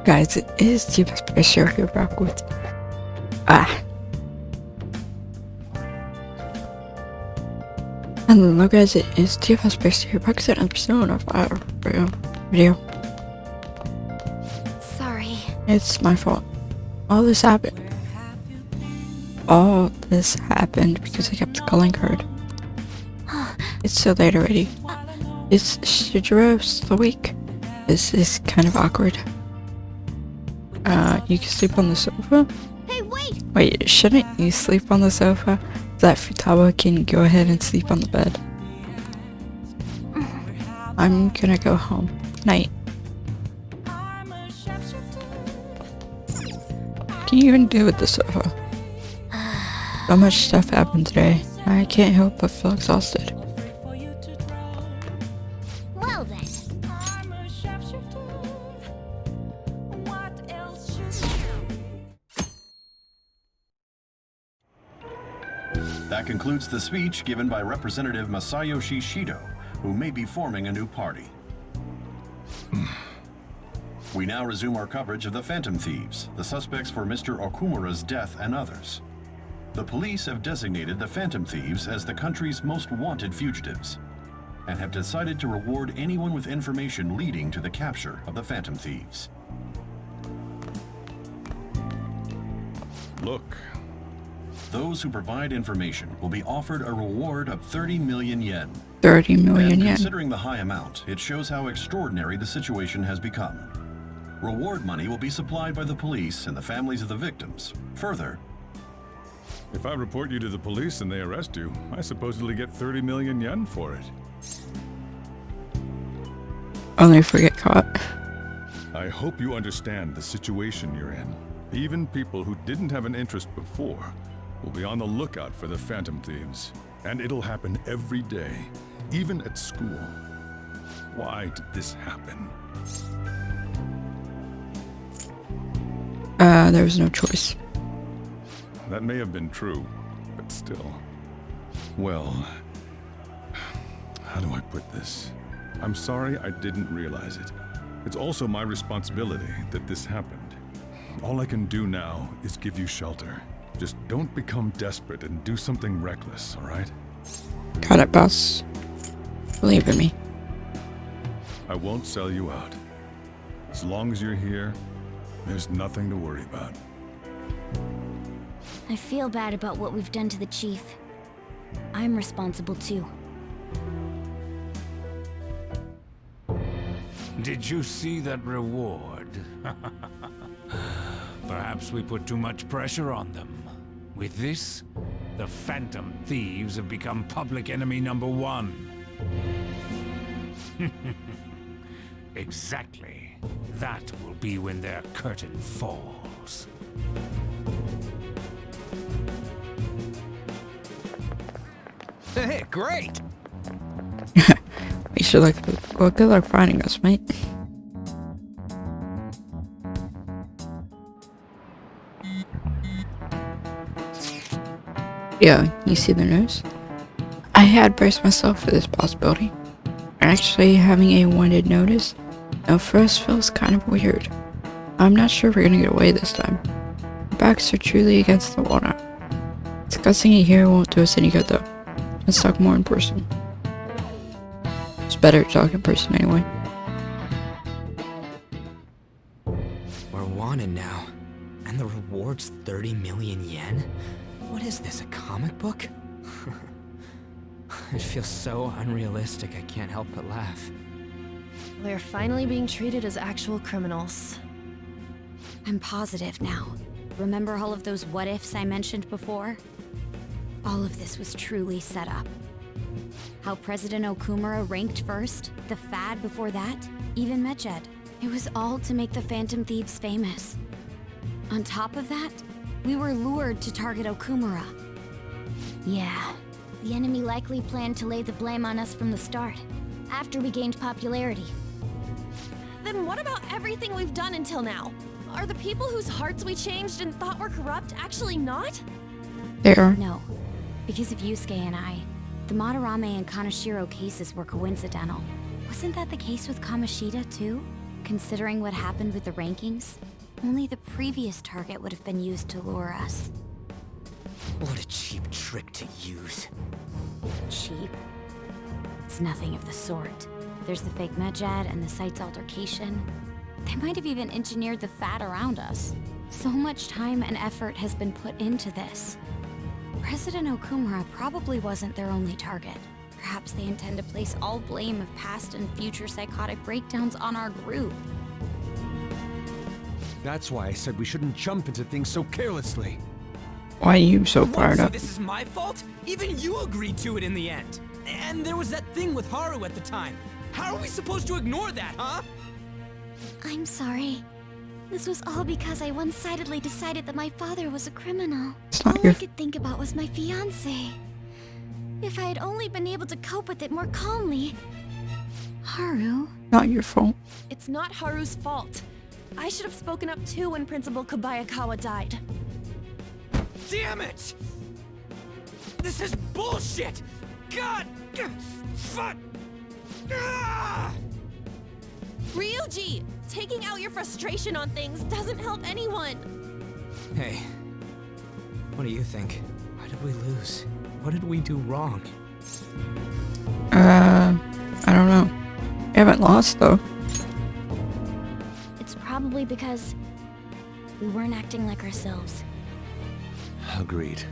Guys, it is Bearstar here back with hello guys, it is Bearstar here back with an episode of our video. Sorry. It's my fault. All this happened because I kept calling her. It's so late already. It's Shijiro the week. This is kind of awkward. You can sleep on the sofa? Hey, wait! Wait, shouldn't you sleep on the sofa? That Futaba can go ahead and sleep on the bed. I'm gonna go home. Night. Can you even do with the sofa? So much stuff happened today. I can't help but feel exhausted. Well then. That concludes the speech given by Representative Masayoshi Shido, who may be forming a new party. We now resume our coverage of the Phantom Thieves, the suspects for Mr. Okumura's death and others. The police have designated the Phantom Thieves as the country's most wanted fugitives, and have decided to reward anyone with information leading to the capture of the Phantom Thieves. Look. Those who provide information will be offered a reward of 30 million yen. 30 million And yen. considering the high amount, it shows how extraordinary the situation has become. Reward money will be supplied by the police and the families of the victims. Further, If I report you to the police and they arrest you, I supposedly get 30 million yen for it. Only if we get caught. I hope you understand the situation you're in. Even people who didn't have an interest before will be on the lookout for the Phantom Thieves. And it'll happen every day, even at school. Why did this happen? There was no choice. That may have been true, but still. Well, how do I put this? I'm sorry I didn't realize it. It's also my responsibility that this happened. All I can do now is give you shelter. Just don't become desperate and do something reckless, all right? Got it, boss. Believe in me. I won't sell you out. As long as you're here, there's nothing to worry about. I feel bad about what we've done to the chief. I'm responsible too. Did you see that reward? Perhaps we put too much pressure on them. With this, the Phantom Thieves have become public enemy #1. Exactly. That will be when their curtain falls. Hey, great! We should well, good luck finding us, mate. Yeah, you see the news? I had braced myself for this possibility. Actually, having a wanted notice now for us feels kind of weird. I'm not sure we're gonna get away this time. Our backs are truly against the wall now. Discussing it here won't do us any good though. Let's talk more in person. It's better to talk in person anyway. We're wanted now. And the reward's 30 million yen? What is this, a comic book? It feels so unrealistic, I can't help but laugh. We're finally being treated as actual criminals. I'm positive now. Remember all of those what-ifs I mentioned before? All of this was truly set up. How President Okumura ranked first, the Fad before that, even Medjed. It was all to make the Phantom Thieves famous. On top of that, we were lured to target Okumura. Yeah, the enemy likely planned to lay the blame on us from the start, after we gained popularity. Then what about everything we've done until now? Are the people whose hearts we changed and thought were corrupt actually not? There. No, because of Yusuke and I, the Madarame and Kaneshiro cases were coincidental. Wasn't that the case with Kamoshida too? Considering what happened with the rankings, only the previous target would have been used to lure us. What a cheap trick to use. Cheap? It's nothing of the sort. There's the fake medjad and the site's altercation. They might have even engineered the fat around us. So much time and effort has been put into this. President Okumura probably wasn't their only target. Perhaps they intend to place all blame of past and future psychotic breakdowns on our group. That's why I said we shouldn't jump into things so carelessly. Why are you so You won't fired say up? this is my fault? Even you agreed to it in the end. And there was that thing with Haru at the time. How are we supposed to ignore that, huh? I'm sorry. This was all because I one-sidedly decided that my father was a criminal. It's not All your I could think about was my fiancé. If I had only been able to cope with it more calmly. Haru? Not your fault. It's not Haru's fault. I should have spoken up too when Principal Kobayakawa died. Damn it! This is bullshit! God! Fuck! Ah! Ryuji! Taking out your frustration on things doesn't help anyone! Hey, what do you think? Why did we lose? What did we do wrong? I don't know. You haven't lost though. It's probably because we weren't acting like ourselves. Agreed.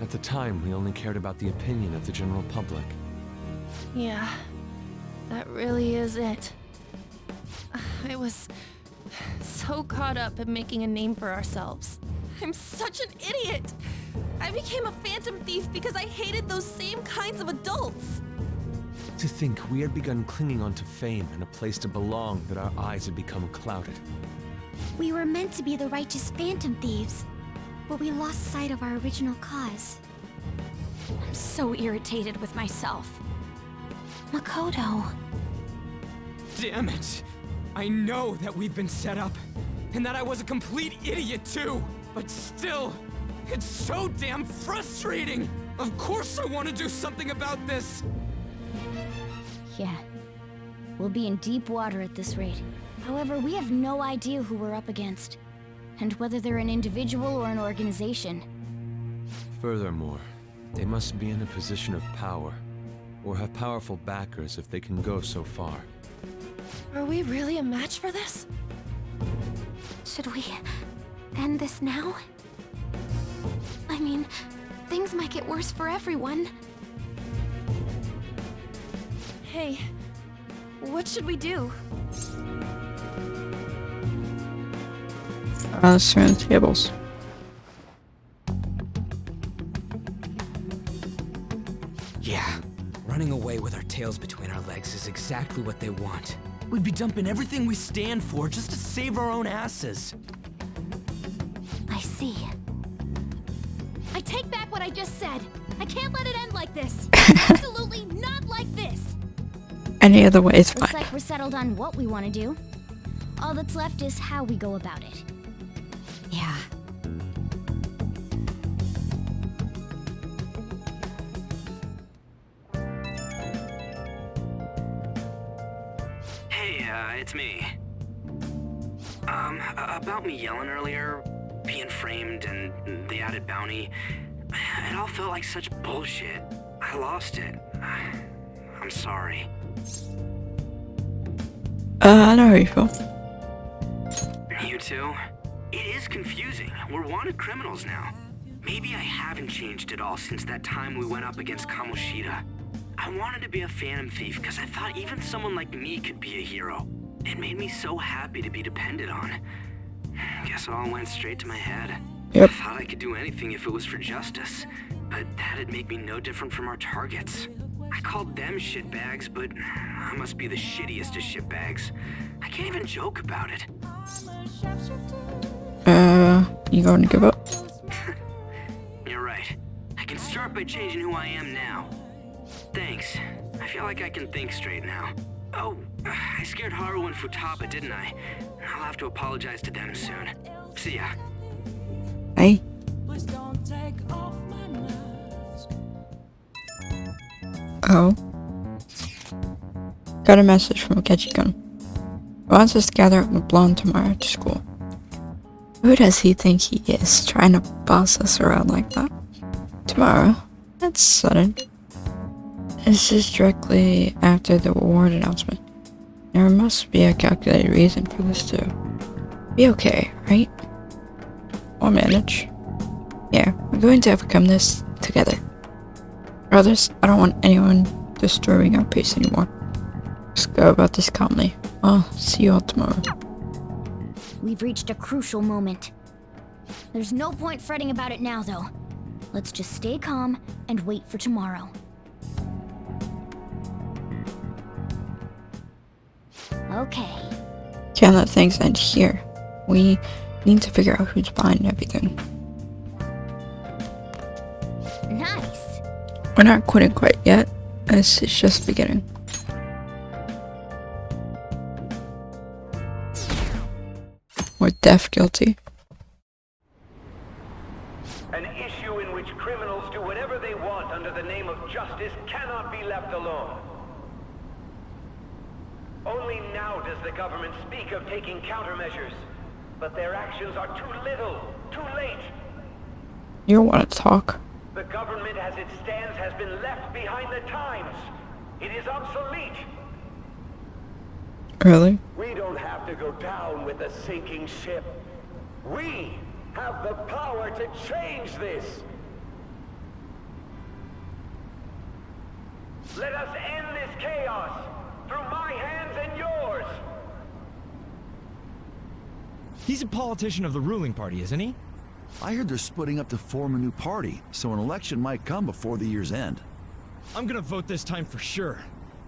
At the time, we only cared about the opinion of the general public. Yeah, that really is it. I was so caught up in making a name for ourselves. I'm such an idiot! I became a phantom thief because I hated those same kinds of adults! To think we had begun clinging onto fame and a place to belong that our eyes had become clouded. We were meant to be the righteous phantom thieves, but we lost sight of our original cause. I'm so irritated with myself. Makoto. Damn it! I know that we've been set up, and that I was a complete idiot too, but still, it's so damn frustrating! Of course I want to do something about this! Yeah. We'll be in deep water at this rate. However, we have no idea who we're up against, and whether they're an individual or an organization. Furthermore, they must be in a position of power, or have powerful backers if they can go so far. Are we really a match for this? Should we end this now? I mean, things might get worse for everyone. Hey, what should we do? Let's turn the tables. Yeah, running away with our tails between our legs is exactly what they want. We'd be dumping everything we stand for just to save our own asses. I see. I take back what I just said. I can't let it end like this. Absolutely not like this. Any other way is Looks fine. like we're settled on what we want to do. All that's left is how we go about it. Yeah. Hey, it's me. About me yelling earlier, being framed, and the added bounty, it all felt like such bullshit. I lost it. I'm sorry. I know how you feel. You too? It is confusing. We're wanted criminals now. Maybe I haven't changed at all since that time we went up against Kamoshida. I wanted to be a phantom thief because I thought even someone like me could be a hero. It made me so happy to be depended on. Guess it all went straight to my head. Yep. I thought I could do anything if it was for justice, but that'd make me no different from our targets. I called them shitbags, but I must be the shittiest of shitbags. I can't even joke about it. You going to give up? You're right. I can start by changing who I am now. Thanks. I feel like I can think straight now. Oh, I scared Haru and Futaba, didn't I? I'll have to apologize to them soon. See ya. Hey. Oh. Got a message from Ketchikan. wants us to gather up the blonde tomorrow after school. Who does he think he is, trying to boss us around like that? Tomorrow? That's sudden. This is directly after the award announcement. There must be a calculated reason for this to be okay, right? We'll manage. Yeah, we're going to overcome this together. Brothers, I don't want anyone disturbing our peace anymore. Let's go about this calmly. I'll see you all tomorrow. We've reached a crucial moment. There's no point fretting about it now, though. Let's just stay calm and wait for tomorrow. Okay. Can't let things end here. We need to figure out who's behind everything. Nice. We're not quitting quite yet, as it's just beginning. We're deaf guilty. An issue in which criminals do whatever they want under the name of justice cannot be left alone. Only now does the government speak of taking countermeasures, but their actions are too little, too late. You don't want to talk. The government as it stands has been left behind the times. It is obsolete. Really? We don't have to go down with a sinking ship. We have the power to change this. Let us end this chaos through my hands and yours. He's a politician of the ruling party, isn't he? I heard they're splitting up to form a new party, so an election might come before the year's end. I'm gonna vote this time for sure.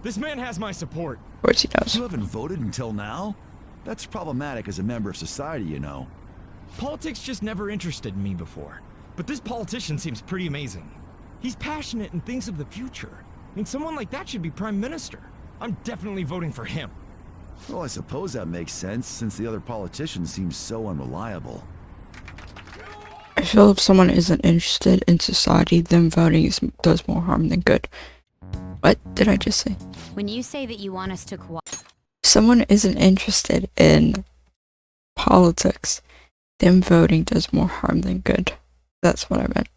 This man has my support. Of course he does. You haven't voted until now? That's problematic as a member of society, you know. Politics just never interested me before. But this politician seems pretty amazing. He's passionate and thinks of the future. I mean, someone like that should be prime minister. I'm definitely voting for him. Well, I suppose that makes sense, since the other politicians seem so unreliable. I feel if someone isn't interested in society, then voting does more harm than good. What did I just say? When you say that you want us to cooperate, If someone isn't interested in politics, then voting does more harm than good. That's what I meant.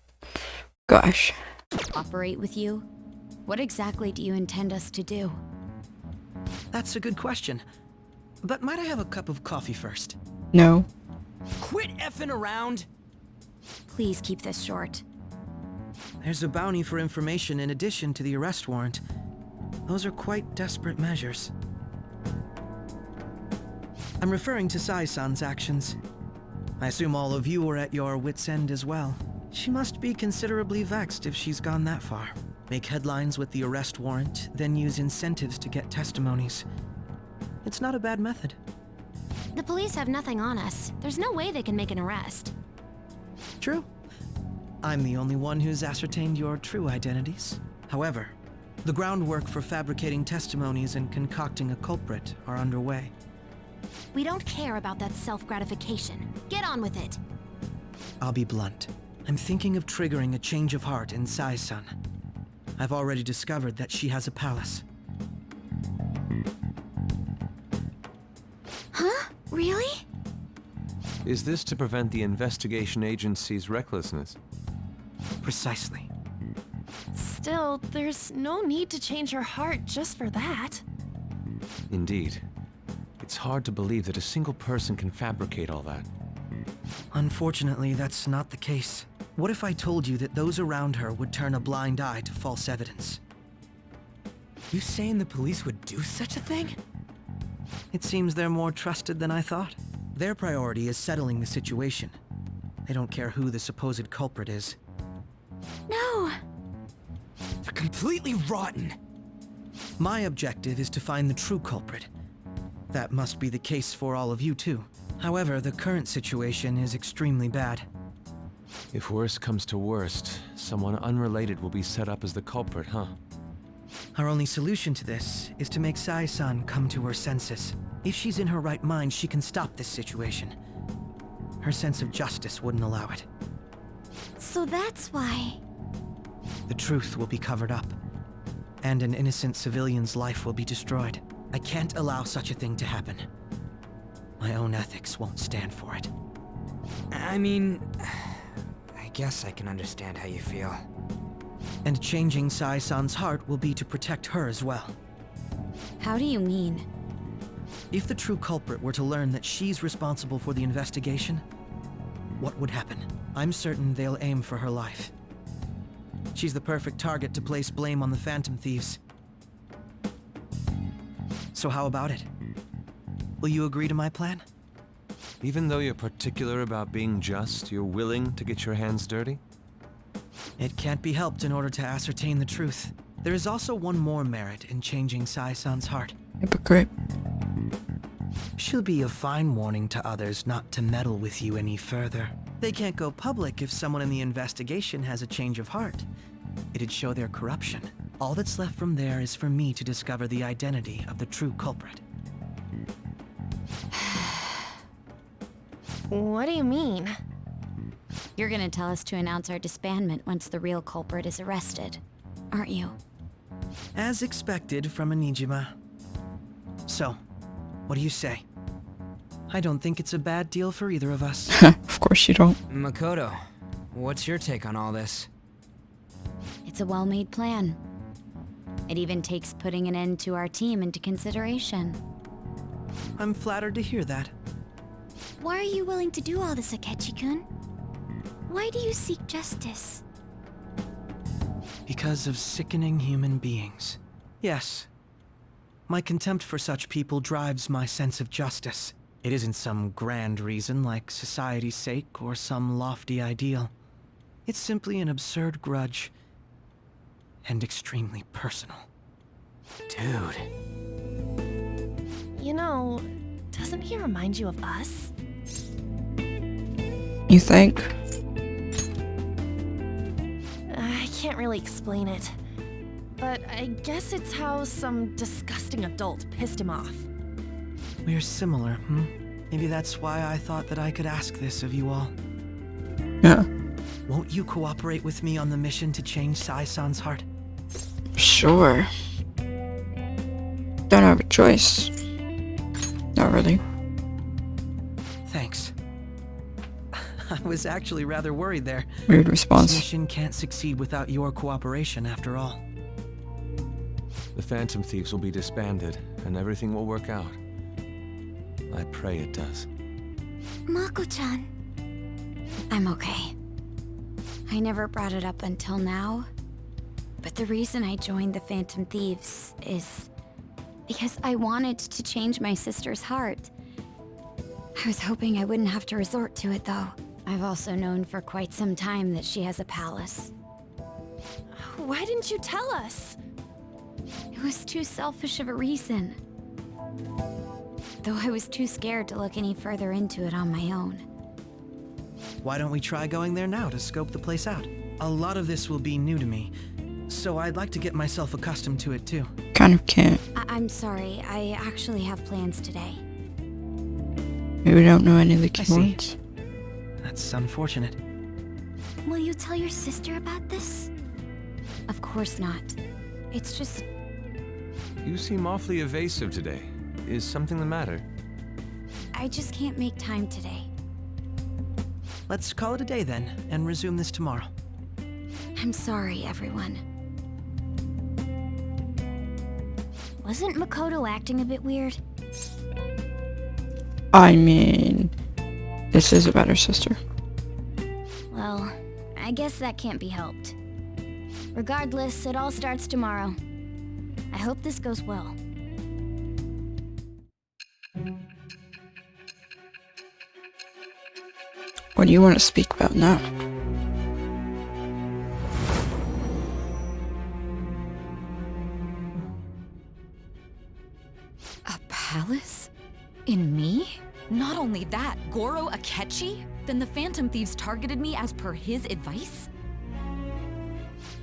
Gosh. with you, what exactly do you intend us to do? That's a good question. But might I have a cup of coffee first? No. Quit effing around! Please keep this short. There's a bounty for information in addition to the arrest warrant. Those are quite desperate measures. I'm referring to Sai-san's actions. I assume all of you were at your wits' end as well. She must be considerably vexed if she's gone that far. Make headlines with the arrest warrant, then use incentives to get testimonies. It's not a bad method. The police have nothing on us. There's no way they can make an arrest. True. I'm the only one who's ascertained your true identities. However, the groundwork for fabricating testimonies and concocting a culprit are underway. We don't care about that self-gratification. Get on with it. I'll be blunt. I'm thinking of triggering a change of heart in Sai-san. I've already discovered that she has a palace. Huh? Really? Is this to prevent the investigation agency's recklessness? Precisely. Still, there's no need to change her heart just for that. Indeed. It's hard to believe that a single person can fabricate all that. Unfortunately, that's not the case. What if I told you that those around her would turn a blind eye to false evidence? You saying the police would do such a thing? It seems they're more trusted than I thought. Their priority is settling the situation. They don't care who the supposed culprit is. No! They're completely rotten! My objective is to find the true culprit. That must be the case for all of you too. However, the current situation is extremely bad. If worst comes to worst, someone unrelated will be set up as the culprit, huh? Our only solution to this is to make Sai-san come to her senses. If she's in her right mind, she can stop this situation. Her sense of justice wouldn't allow it. So that's why... The truth will be covered up, and an innocent civilian's life will be destroyed. I can't allow such a thing to happen. My own ethics won't stand for it. I mean, I guess I can understand how you feel. And changing Sai-san's heart will be to protect her as well. How do you mean? If the true culprit were to learn that she's responsible for the investigation, what would happen? I'm certain they'll aim for her life. She's the perfect target to place blame on the Phantom Thieves. So how about it? Will you agree to my plan? Even though you're particular about being just, you're willing to get your hands dirty? It can't be helped in order to ascertain the truth. There is also one more merit in changing Sai-san's heart. Hypocrite. She'll be a fine warning to others not to meddle with you any further. They can't go public if someone in the investigation has a change of heart. It'd show their corruption. All that's left from there is for me to discover the identity of the true culprit. What do you mean? You're gonna tell us to announce our disbandment once the real culprit is arrested, aren't you? As expected from a Nijima. So, what do you say? I don't think it's a bad deal for either of us. Of course you don't. Makoto, what's your take on all this? It's a well-made plan. It even takes putting an end to our team into consideration. I'm flattered to hear that. Why are you willing to do all this, Akechi-kun? Why do you seek justice? Because of sickening human beings. Yes. My contempt for such people drives my sense of justice. It isn't some grand reason like society's sake or some lofty ideal. It's simply an absurd grudge. And extremely personal. Dude. You know, doesn't he remind you of us? You think? I can't really explain it. But I guess it's how some disgusting adult pissed him off. We're similar, hmm? Maybe that's why I thought that I could ask this of you all. Yeah. Won't you cooperate with me on the mission to change Sai-san's heart? Sure. Don't have a choice. Not really. Thanks. I was actually rather worried there. Weird response. This mission can't succeed without your cooperation, after all. The Phantom Thieves will be disbanded, and everything will work out. I pray it does. Mako-chan. I'm okay. I never brought it up until now, but the reason I joined the Phantom Thieves is because I wanted to change my sister's heart. I was hoping I wouldn't have to resort to it, though. I've also known for quite some time that she has a palace. Why didn't you tell us? It was too selfish of a reason. Though I was too scared to look any further into it on my own. Why don't we try going there now to scope the place out? A lot of this will be new to me, so I'd like to get myself accustomed to it too. Kind of can't. I'm sorry, I actually have plans today. Maybe we don't know any of the I see. keywords. That's unfortunate. Will you tell your sister about this? Of course not. It's just... You seem awfully evasive today. Is something the matter? I just can't make time today. Let's call it a day then, and resume this tomorrow. I'm sorry, everyone. Wasn't Makoto acting a bit weird? I mean, this is about her sister. Well, I guess that can't be helped. Regardless, it all starts tomorrow. I hope this goes well. What do you want to speak about now? A palace? In me? Not only that, Goro Akechi? Then the Phantom Thieves targeted me as per his advice?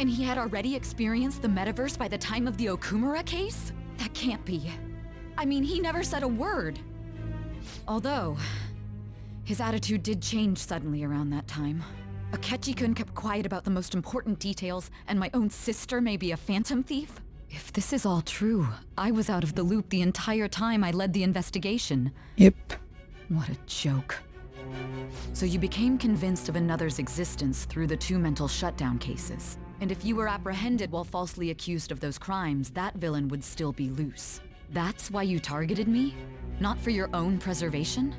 And he had already experienced the metaverse by the time of the Okumura case? That can't be. I mean, he never said a word. Although, his attitude did change suddenly around that time. Akechi-kun kept quiet about the most important details, and my own sister may be a phantom thief? If this is all true, I was out of the loop the entire time I led the investigation. Yep. What a joke. So you became convinced of another's existence through the 2 mental shutdown cases. And if you were apprehended while falsely accused of those crimes, that villain would still be loose. That's why you targeted me? Not for your own preservation?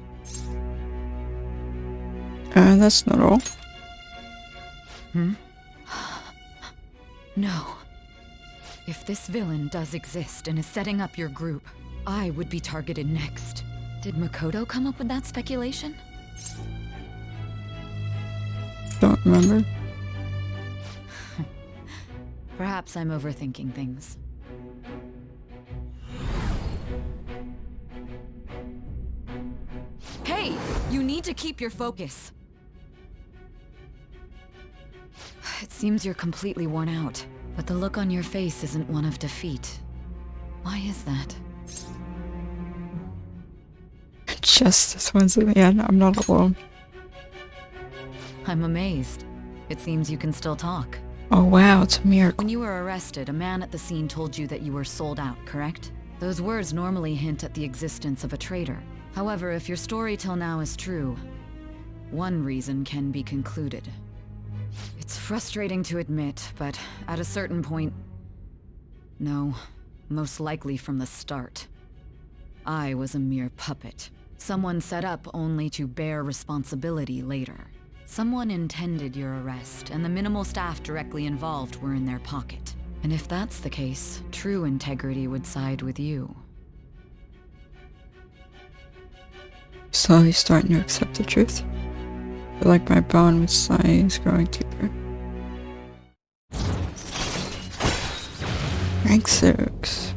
That's not all. No. If this villain does exist and is setting up your group, I would be targeted next. Did Makoto come up with that speculation? Don't remember. Perhaps I'm overthinking things. Hey! You need to keep your focus. It seems you're completely worn out, but the look on your face isn't one of defeat. Why is that? Justice wins in the end. I'm not alone. I'm amazed. It seems you can still talk. Oh wow, it's a miracle. When you were arrested, a man at the scene told you that you were sold out, correct? Those words normally hint at the existence of a traitor. However, if your story till now is true, one reason can be concluded. It's frustrating to admit, but at a certain point... No, most likely from the start. I was a mere puppet. Someone set up only to bear responsibility later. Someone intended your arrest, and the minimal staff directly involved were in their pocket. And if that's the case, true integrity would side with you. Slowly starting to accept the truth. I feel like my bond with science is growing deeper. Rank 6.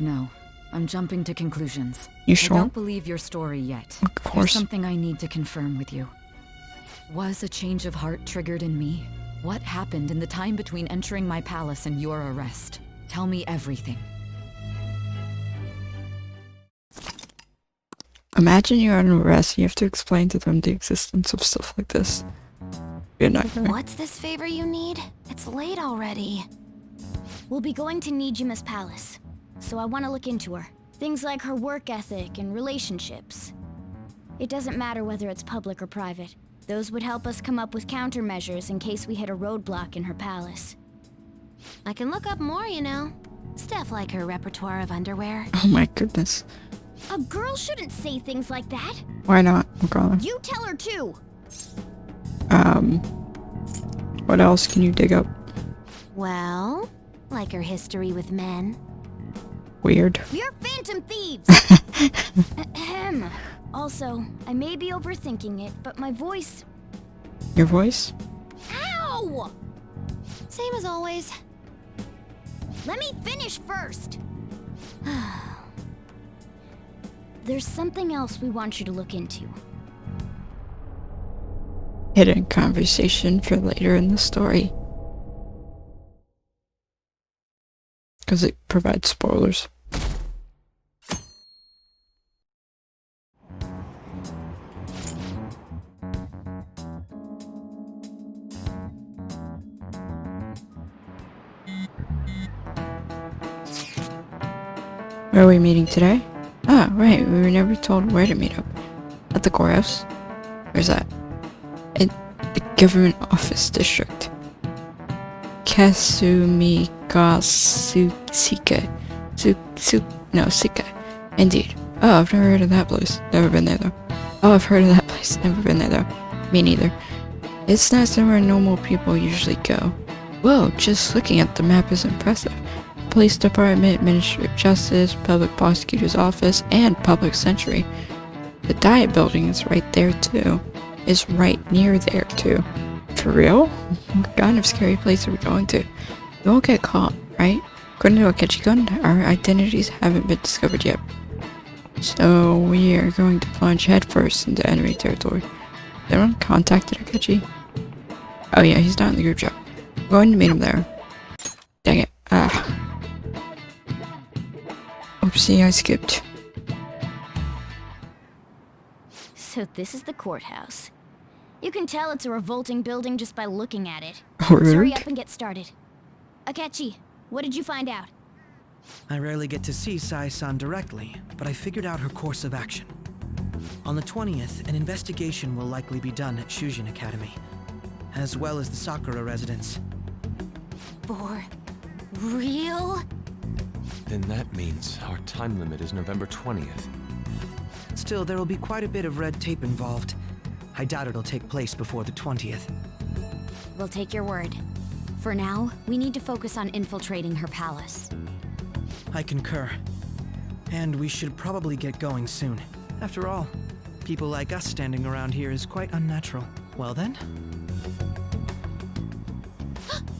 No, I'm jumping to conclusions. You sure? I don't believe your story yet. Of course. There's something I need to confirm with you. Was a change of heart triggered in me? What happened in the time between entering my palace and your arrest? Tell me everything. Imagine you're under arrest and you have to explain to them the existence of stuff like this. Be a nightmare. What's this favor you need? It's late already. We'll be going to Nijima's palace, so I want to look into her. Things like her work ethic and relationships. It doesn't matter whether it's public or private. Those would help us come up with countermeasures in case we hit a roadblock in her palace. I can look up more, you know. Stuff like her repertoire of underwear. Oh my goodness. A girl shouldn't say things like that. Why not? I'm calling. You tell her too. What else can you dig up? Well, like her history with men. Weird. We're phantom thieves! Ahem. Also, I may be overthinking it, but my voice... Your voice? Ow! Same as always. Let me finish first! There's something else we want you to look into. Hidden conversation for later in the story. Because it provides spoilers. Where are we meeting today? Ah, right, we were never told where to meet up. At the courthouse? Where's that? In the government office district. Kasumikasuke. Sika. Indeed. Oh, I've never heard of that place. Never been there though. Oh, I've heard of that place. Never been there though. Me neither. It's not somewhere normal people usually go. Whoa, just looking at the map is impressive. Police Department, Ministry of Justice, Public Prosecutor's Office, and Public Sanctuary. The Diet Building is right there too. Is right near there too. For real? What kind of scary place are we going to? We won't get caught, right? According to Akechi-kun, our identities haven't been discovered yet. So we are going to plunge headfirst into enemy territory. Has anyone contacted Akechi? Oh yeah, he's not in the group chat. I'm going to meet him there. Dang it. Oopsie, I skipped. So this is the courthouse. You can tell it's a revolting building just by looking at it. Rude. Let's hurry up and get started. Akechi, what did you find out? I rarely get to see Sai-san directly, but I figured out her course of action. On the 20th, an investigation will likely be done at Shujin Academy, as well as the Sakura residence. For real? Then that means our time limit is November 20th. Still, there will be quite a bit of red tape involved. I doubt it'll take place before the 20th. We'll take your word. For now, we need to focus on infiltrating her palace. I concur. And we should probably get going soon. After all, people like us standing around here is quite unnatural. Well then?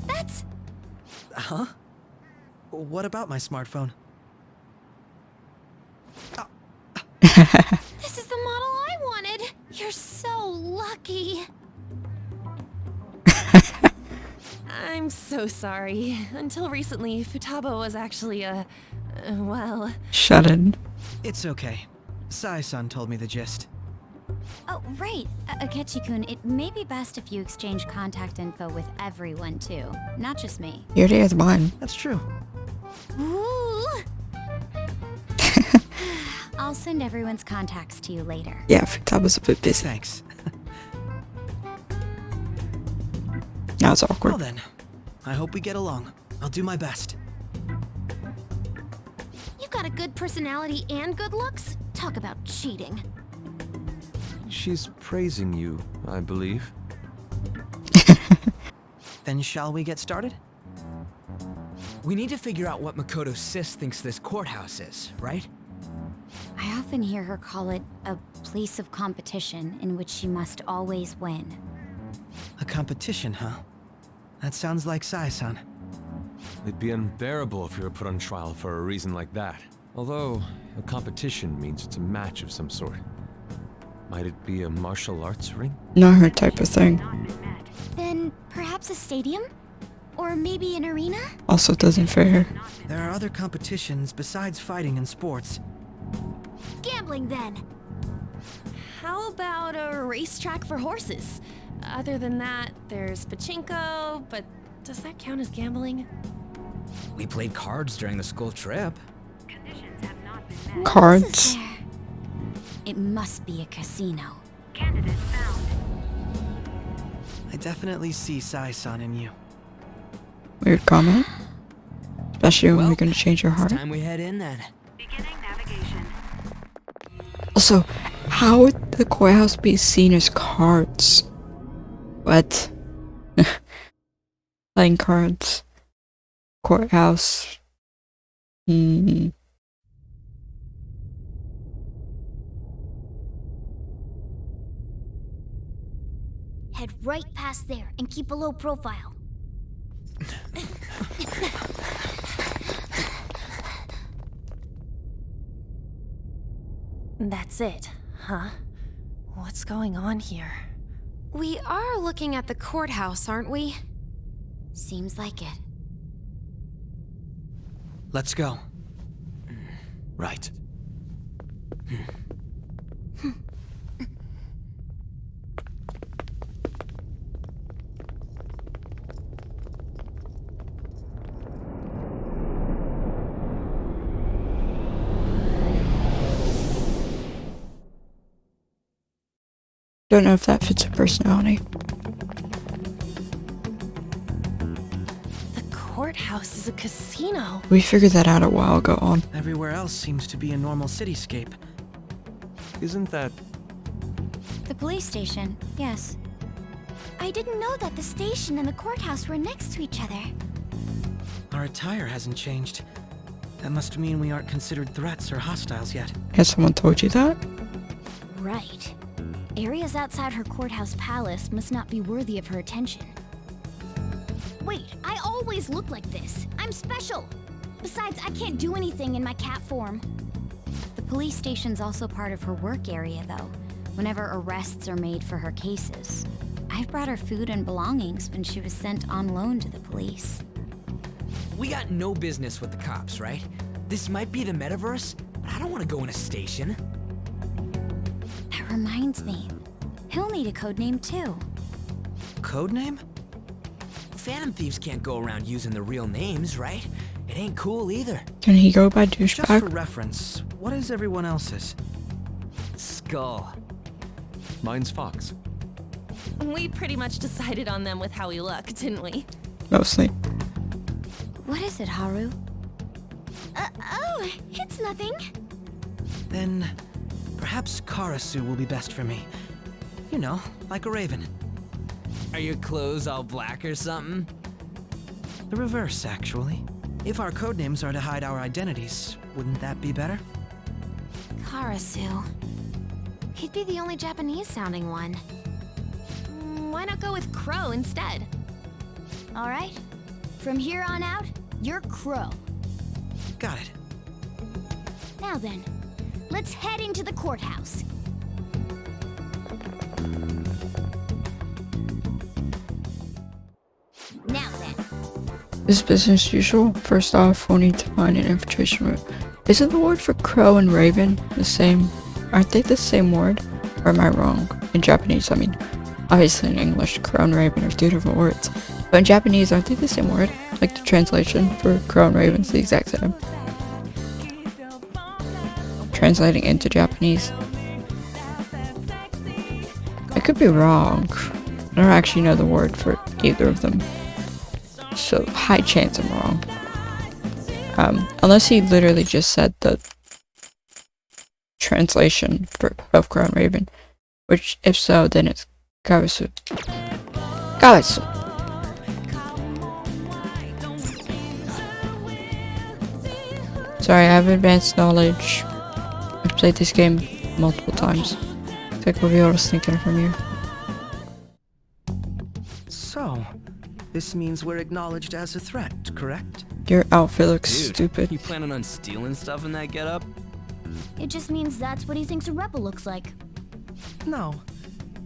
That's... Huh? What about my smartphone? This is the model I wanted! You're so lucky! I'm so sorry. Until recently, Futaba was actually well... Shut in. It's okay. Sai-san told me the gist. Oh, right. Akechi-kun, it may be best if you exchange contact info with everyone, too. Not just me. You already has mine. That's true. Ooh! I'll send everyone's contacts to you later. Yeah, Futaba's a bit busy. Thanks. Now it's awkward. Well then, I hope we get along. I'll do my best. You've got a good personality and good looks? Talk about cheating. She's praising you, I believe. Then shall we get started? We need to figure out what Makoto Sis thinks this courthouse is, right? I often hear her call it a place of competition in which she must always win. A competition, huh? That sounds like Sai-san. It'd be unbearable if you were put on trial for a reason like that. Although, a competition means it's a match of some sort. Might it be a martial arts ring? Not her type of thing. Then perhaps a stadium? Or maybe an arena? Also doesn't fit her. There are other competitions besides fighting and sports. Gambling, then! How about a racetrack for horses? Other than that, there's pachinko, but does that count as gambling? We played cards during the school trip. What Cards. else is there? It must be a casino. I definitely see Sai-san in you. Weird comment. Especially when we're gonna change your heart. Time we head in then. Also, how would the courthouse be seen as cards? What? Playing cards. Courthouse. Head right past there and keep a low profile. That's it, huh? What's going on here? We are looking at the courthouse, aren't we? Seems like it. Let's go. Right. Don't know if that fits her personality. The courthouse is a casino. We figured that out a while ago on. Everywhere else seems to be a normal cityscape. Isn't that... The police station, yes. I didn't know that the station and the courthouse were next to each other. Our attire hasn't changed. That must mean we aren't considered threats or hostiles yet. Has someone told you that? Right. Areas outside her courthouse palace must not be worthy of her attention. Wait, I always look like this. I'm special. Besides, I can't do anything in my cat form. The police station's also part of her work area, though, whenever arrests are made for her cases. I've brought her food and belongings when she was sent on loan to the police. We got no business with the cops, right? This might be the metaverse, but I don't want to go in a station. That reminds me. He'll need a codename, too. Codename? Phantom thieves can't go around using their real names, right? It ain't cool either. Can he go by Just for douchebag? reference, what is everyone else's? Skull. Mine's Fox. We pretty much decided on them with how we look, didn't we? Mostly. What is it, Haru? Oh, it's nothing. Then perhaps Karasu will be best for me. You know, like a raven. Are your clothes all black or something? The reverse, actually. If our codenames are to hide our identities, wouldn't that be better? Karasu. He'd be the only Japanese-sounding one. Why not go with Crow instead? All right. From here on out, you're Crow. Got it. Now then, let's head into the courthouse. Now then. This is business as usual. First off, we'll need to find an infiltration route. Isn't the word for crow and raven the same? Aren't they the same word? Or am I wrong? In Japanese, I mean. Obviously in English, crow and raven are two different words. But in Japanese, aren't they the same word? Like the translation for crow and raven is the exact same. Translating into Japanese. I could be wrong. I don't actually know the word for either of them. So, high chance I'm wrong. Unless he literally just said the translation of Crow and Raven. Which, if so, then it's Karasu. Karasu! Sorry, I have advanced knowledge. I've played this game multiple times. I think we'll be able to sneak in from here. So, this means we're acknowledged as a threat, correct? Your outfit looks Dude, stupid. You planning on stealing stuff in that getup? It just means that's what he thinks a rebel looks like. No.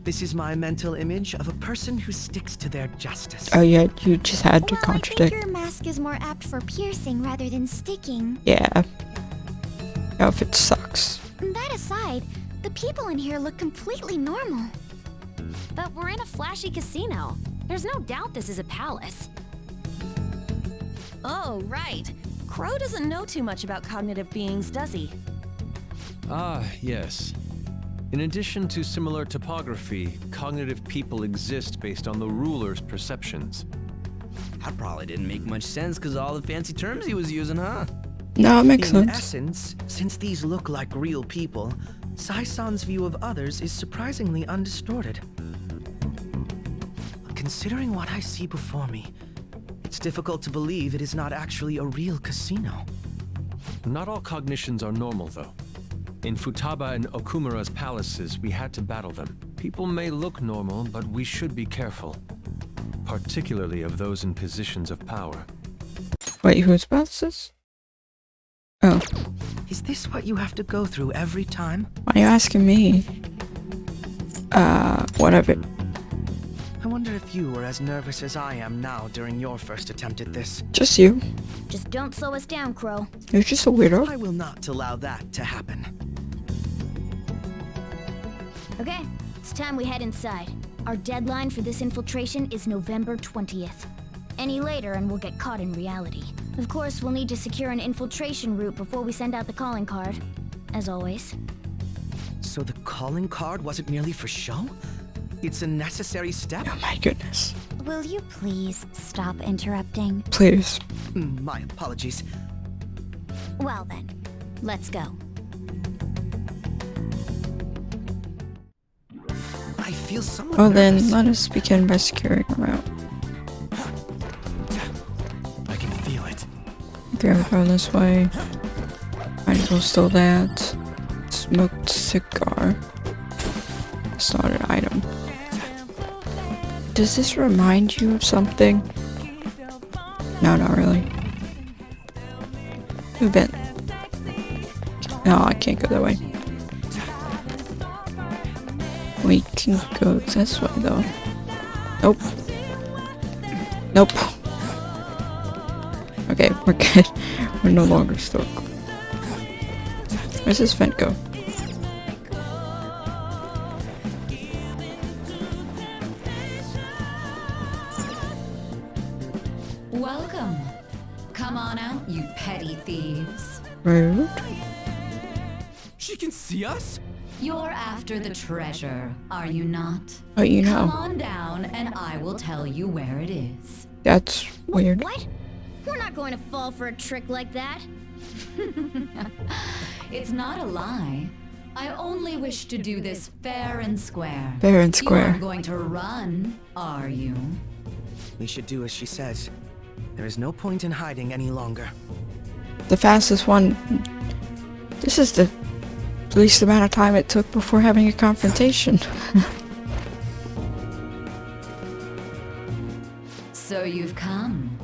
This is my mental image of a person who sticks to their justice. Oh yeah, you just had to contradict. I think your mask is more apt for piercing rather than sticking. Yeah. Your outfit sucks. That aside, the people in here look completely normal. But we're in a flashy casino. There's no doubt this is a palace. Oh, right. Crow doesn't know too much about cognitive beings, does he? Ah, yes. In addition to similar topography, cognitive people exist based on the ruler's perceptions. That probably didn't make much sense because of all the fancy terms he was using, huh? No, it makes In sense. essence, since these look like real people, Sai-san's view of others is surprisingly undistorted. Considering what I see before me, it's difficult to believe it is not actually a real casino. Not all cognitions are normal, though. In Futaba and Okumura's palaces, we had to battle them. People may look normal, but we should be careful. Particularly of those in positions of power. Wait, whose palaces? Oh. Is this what you have to go through every time? Why are you asking me? Whatever. I wonder if you were as nervous as I am now during your first attempt at this. Just you. Just don't slow us down, Crow. You're just a weirdo. I will not allow that to happen. Okay, it's time we head inside. Our deadline for this infiltration is November 20th. Any later and we'll get caught in reality. Of course, we'll need to secure an infiltration route before we send out the calling card. As always. So the calling card wasn't merely for show? It's a necessary step? Oh my goodness. Will you please stop interrupting? Please. My apologies. Well then, let's go. I feel somewhat Well nervous. then, let us begin by securing the route. I can feel it. Okay, we're going this way. Might as well steal that. Smoked cigar. It's not an item. Does this remind you of something? No, not really. We've been. No, I can't go that way. We can go this way though. Nope. Nope. Okay, we're good. We're no longer stuck. Where's this vent go? Welcome. Come on out, you petty thieves. Rude. She can see us? You're after the treasure, are you not? Oh, you know. Come on down and I will tell you where it is. That's weird. What? We're not going to fall for a trick like that. It's not a lie. I only wish to do this fair and square. Fair and square. You aren't going to run, are you? We should do as she says. There is no point in hiding any longer. The fastest one. This is the least amount of time it took before having a confrontation. So you've come.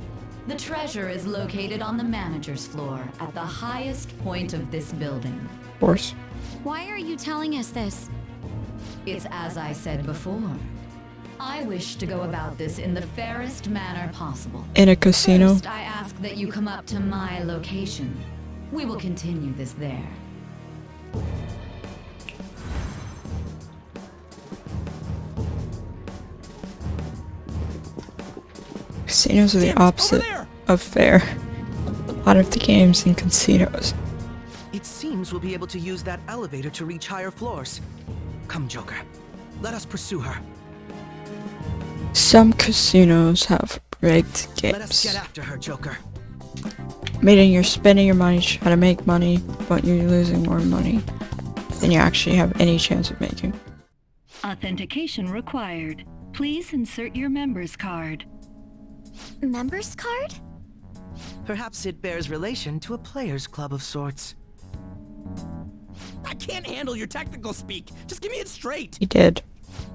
The treasure is located on the manager's floor at the highest point of this building. Of course. Why are you telling us this? It's as I said before. I wish to go about this in the fairest manner possible. In a casino. First, I ask that you come up to my location. We will continue this there. Casinos are the opposite of fair. A lot of the games in casinos. It seems we'll be able to use that elevator to reach higher floors. Come, Joker. Let us pursue her. Some casinos have rigged Let us get games. after her, Joker. Meaning you're spending your money to try to make money, but you're losing more money than you actually have any chance of making. Authentication required. Please insert your member's card. Member's card? Perhaps it bears relation to a players' club of sorts. I can't handle your technical speak. Just give me it straight. He did.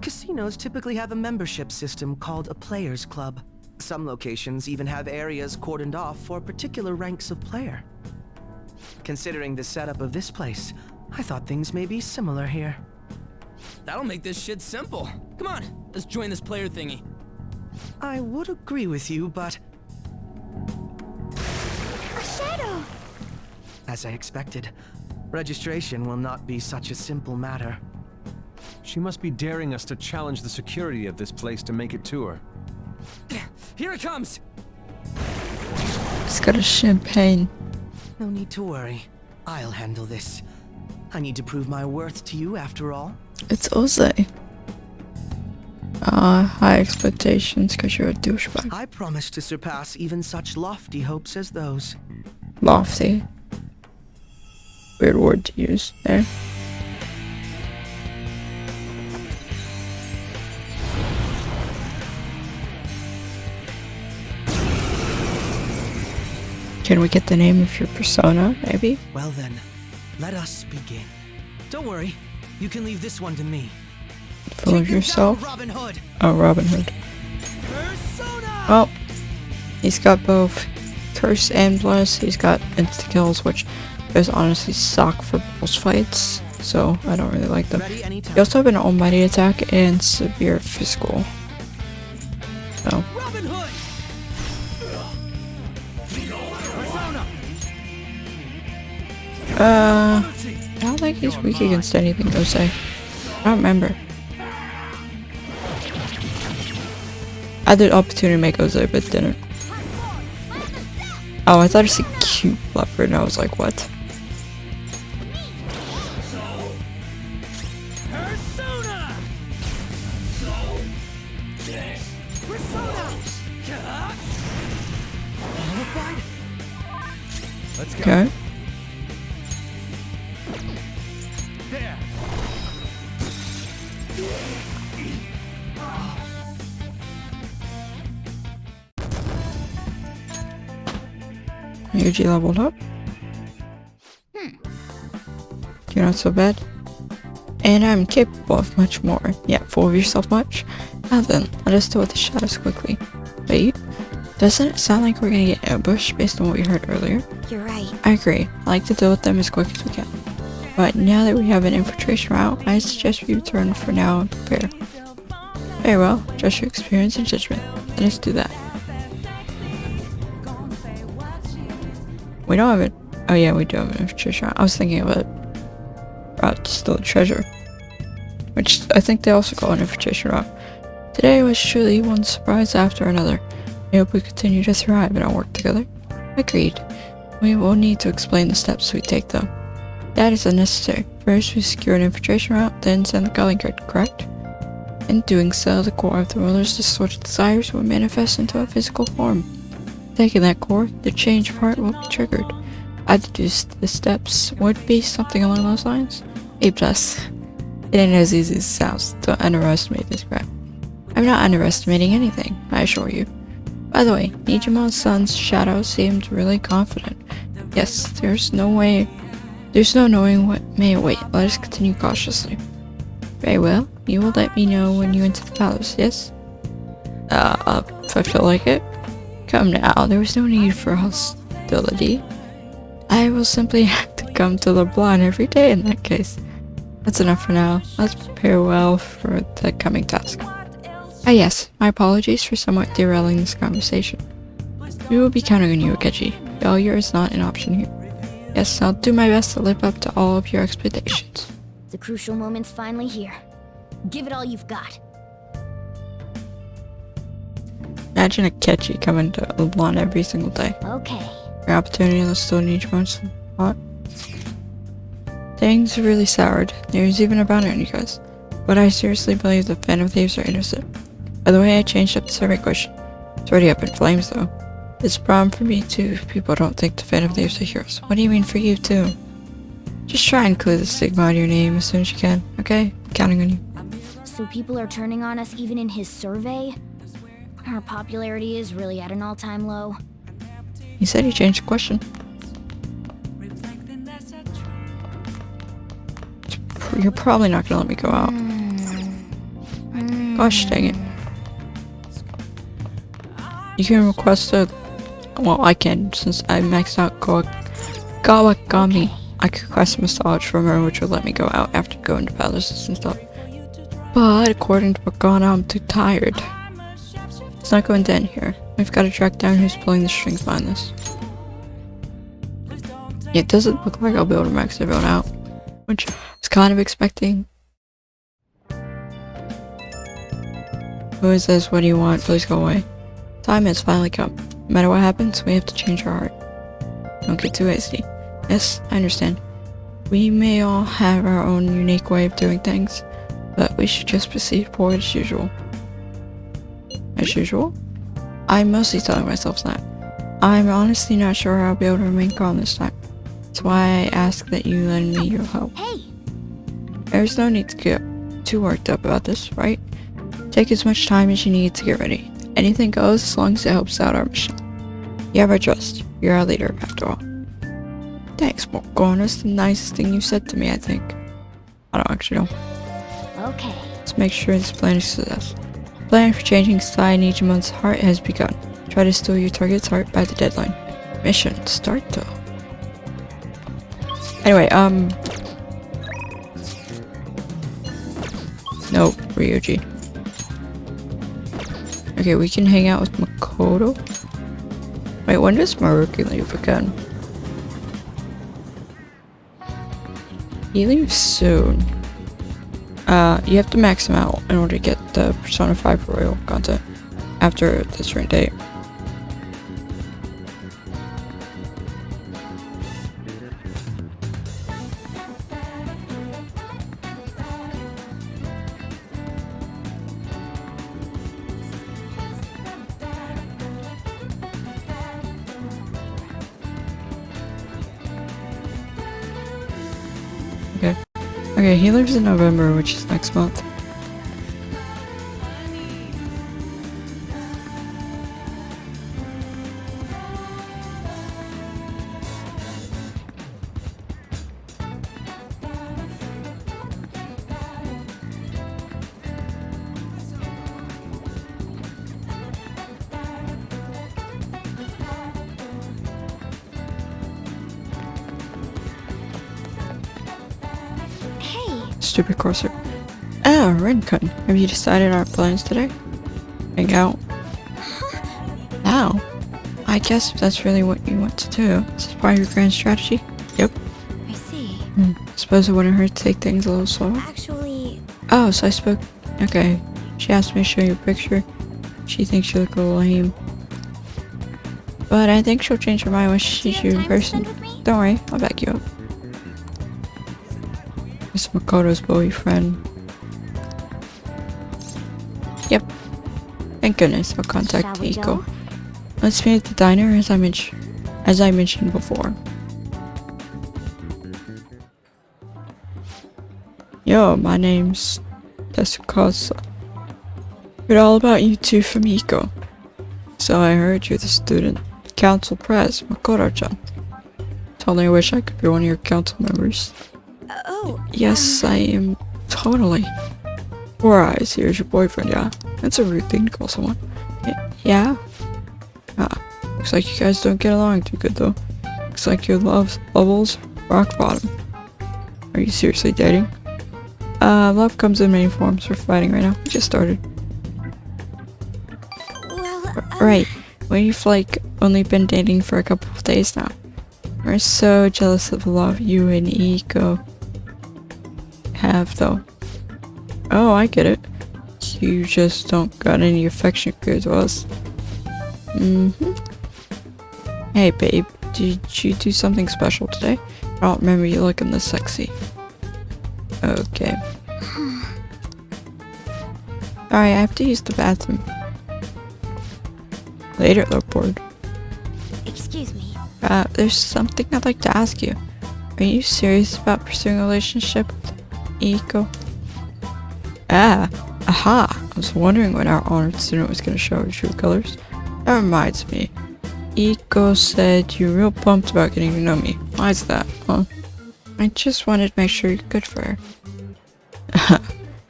Casinos typically have a membership system called a players' club. Some locations even have areas cordoned off for particular ranks of player. Considering the setup of this place, I thought things may be similar here. That'll make this shit simple. Come on, let's join this player thingy. I would agree with you, but A shadow! as I expected, registration will not be such a simple matter. She must be daring us to challenge the security of this place to make it to her. Here it comes! It's got a champagne. No need to worry. I'll handle this. I need to prove my worth to you after all. It's Jose. High expectations because you're a douchebag. I promise to surpass even such lofty hopes as those. Lofty. Weird word to use there. Can we get the name of your persona, maybe? Well then, let us begin. Don't worry, you can leave this one to me. Full of yourself? Robin Hood. Oh, Robin Hood. Persona! Well, he's got both Curse and Bless. He's got insta-kills, which is honestly suck for boss fights, so I don't really like them. He also have an almighty attack and severe physical. So. Robin Hood! I don't think he's weak against anything, Jose. I don't remember. I had the opportunity to make Jose, but didn't. Oh, I thought it was a cute leopard, and I was like, what? Persona! Let's go. Okay. There. UG leveled up. You're not so bad. And I'm capable of much more. Yeah, full of yourself much? Now then, let us deal with the shadows quickly. Wait, doesn't it sound like we're gonna get ambushed based on what we heard earlier? You're right. I agree. I like to deal with them as quick as we can. But now that we have an infiltration route, I suggest we return for now and prepare. Very well, trust your experience and judgment. Let us do that. We don't have it. Oh yeah, we do have an infiltration route. I was thinking of a route to steal the treasure, which I think they also call an infiltration route. Today was truly one surprise after another. I hope we continue to thrive and all work together. Agreed. We will need to explain the steps we take though. That is unnecessary. First we secure an infiltration route, then send the calling card, correct? In doing so, the core of the ruler's distorted desires will manifest into a physical form. Taking that core, the change part will be triggered. I deduced the steps would be something along those lines. A+. It ain't as easy as it sounds. Don't underestimate this crap. I'm not underestimating anything, I assure you. By the way, Nijimon's-san's shadow seemed really confident. Yes, there's no knowing what may await. Let us continue cautiously. Very well. You will let me know when you enter the palace, yes? If I feel like it. Come now, there was no need for hostility. I will simply have to come to the blind every day in that case. That's enough for now. Let's prepare well for the coming task. Ah yes, my apologies for somewhat derailing this conversation. We will be counting on you, Akechi. Failure is not an option here. Yes, I'll do my best to live up to all of your expectations. The crucial moment's finally here. Give it all you've got. Imagine Akechi coming to Ulan every single day. Okay. Your opportunity to still need your own spot. Things are really soured. There's even a bounty on you guys. But I seriously believe the Phantom Thieves are innocent. By the way, I changed up the survey question. It's already up in flames though. It's a problem for me too if people don't think the Phantom Thieves are heroes. What do you mean for you too? Just try and clear the stigma out of your name as soon as you can, okay? I'm counting on you. So people are turning on us even in his survey? Our popularity is really at an all-time low. He said he changed the question. You're probably not gonna let me go out. Gosh dang it. You can request a... Well, I can, since I maxed out Kawakami. Okay. I could request a massage from her, which would let me go out after going to palaces and stuff. But according to Pagana, I'm too tired. It's not going to end here. We've got to track down who's pulling the strings behind this. It doesn't look like I'll be able to max everyone out, which I was kind of expecting. Who is this? What do you want? Please go away. Time has finally come. No matter what happens, we have to change our heart. Don't get too hasty. Yes, I understand. We may all have our own unique way of doing things, but we should just proceed forward as usual. As usual? I'm mostly telling myself that. I'm honestly not sure I'll be able to remain calm this time. That's why I ask that you lend me your help. Hey! There's no need to get too worked up about this, right? Take as much time as you need to get ready. Anything goes as long as it helps out our mission. You have our trust. You're our leader, after all. Thanks, Morgana. That's the nicest thing you said to me, I think. I don't actually know. Okay. Let's make sure this plan is a success. Plan for changing Sai Nijimon's heart has begun. Try to steal your target's heart by the deadline. Mission start though. Anyway, nope, Ryuji. Okay, we can hang out with Makoto. Wait, when does Maruki leave again? He leaves soon. You have to max him out in order to get the Persona 5 Royal content after the certain date. Okay, he lives in November, which is next month. Stupid Corsair. Ah, Rincon. Have you decided our plans today? Hang out. Now? I guess if that's really what you want to do. Is this part of your grand strategy? Yep. I see. Suppose it wouldn't hurt to take things a little slower? Actually... Oh, so I spoke... Okay. She asked me to show you a picture. She thinks you look a little lame. But I think she'll change her mind when she sees you in person. Don't worry, I'll back you up. Miss Makoto's boyfriend. Yep. Thank goodness, I'll contact Shall we Iko. go? Let's meet at the diner as I mentioned before. Yo, my name's Tesukasa. Heard all about you two from Iko. So I heard you're the student council pres, Makoto-chan. Totally wish I could be one of your council members. Yes, I am. Totally. Four Eyes, here's your boyfriend, yeah? That's a rude thing to call someone. Yeah? Ah, looks like you guys don't get along too good though. Looks like your love level's rock bottom. Are you seriously dating? Love comes in many forms. We're fighting right now. We just started. Right. We've only been dating for a couple of days now. We're so jealous of the love you and Iko have though. Oh, I get it. You just don't got any affection compared to us. Hey babe, did you do something special today? I don't remember you looking this sexy. Okay. Alright, I have to use the bathroom. Later, though, bored. Excuse me. There's something I'd like to ask you. Are you serious about pursuing a relationship with Iko? Aha! I was wondering when our honored student was gonna show her true colors. That reminds me. Iko said you're real pumped about getting to know me. Why's that, huh? I just wanted to make sure you're good for her.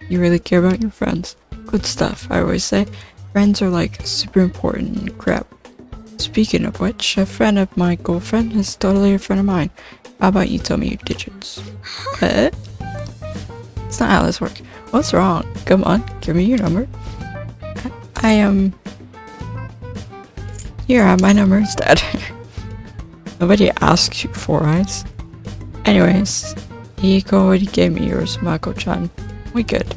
You really care about your friends. Good stuff, I always say. Friends are super important and crap. Speaking of which, a friend of my girlfriend is totally a friend of mine. How about you tell me your digits? What? It's not how this works. What's wrong? Come on, give me your number. I am... Here, I have my number instead. Nobody asks you for eyes. Anyways, Iko already gave me yours, Mako-chan. We good.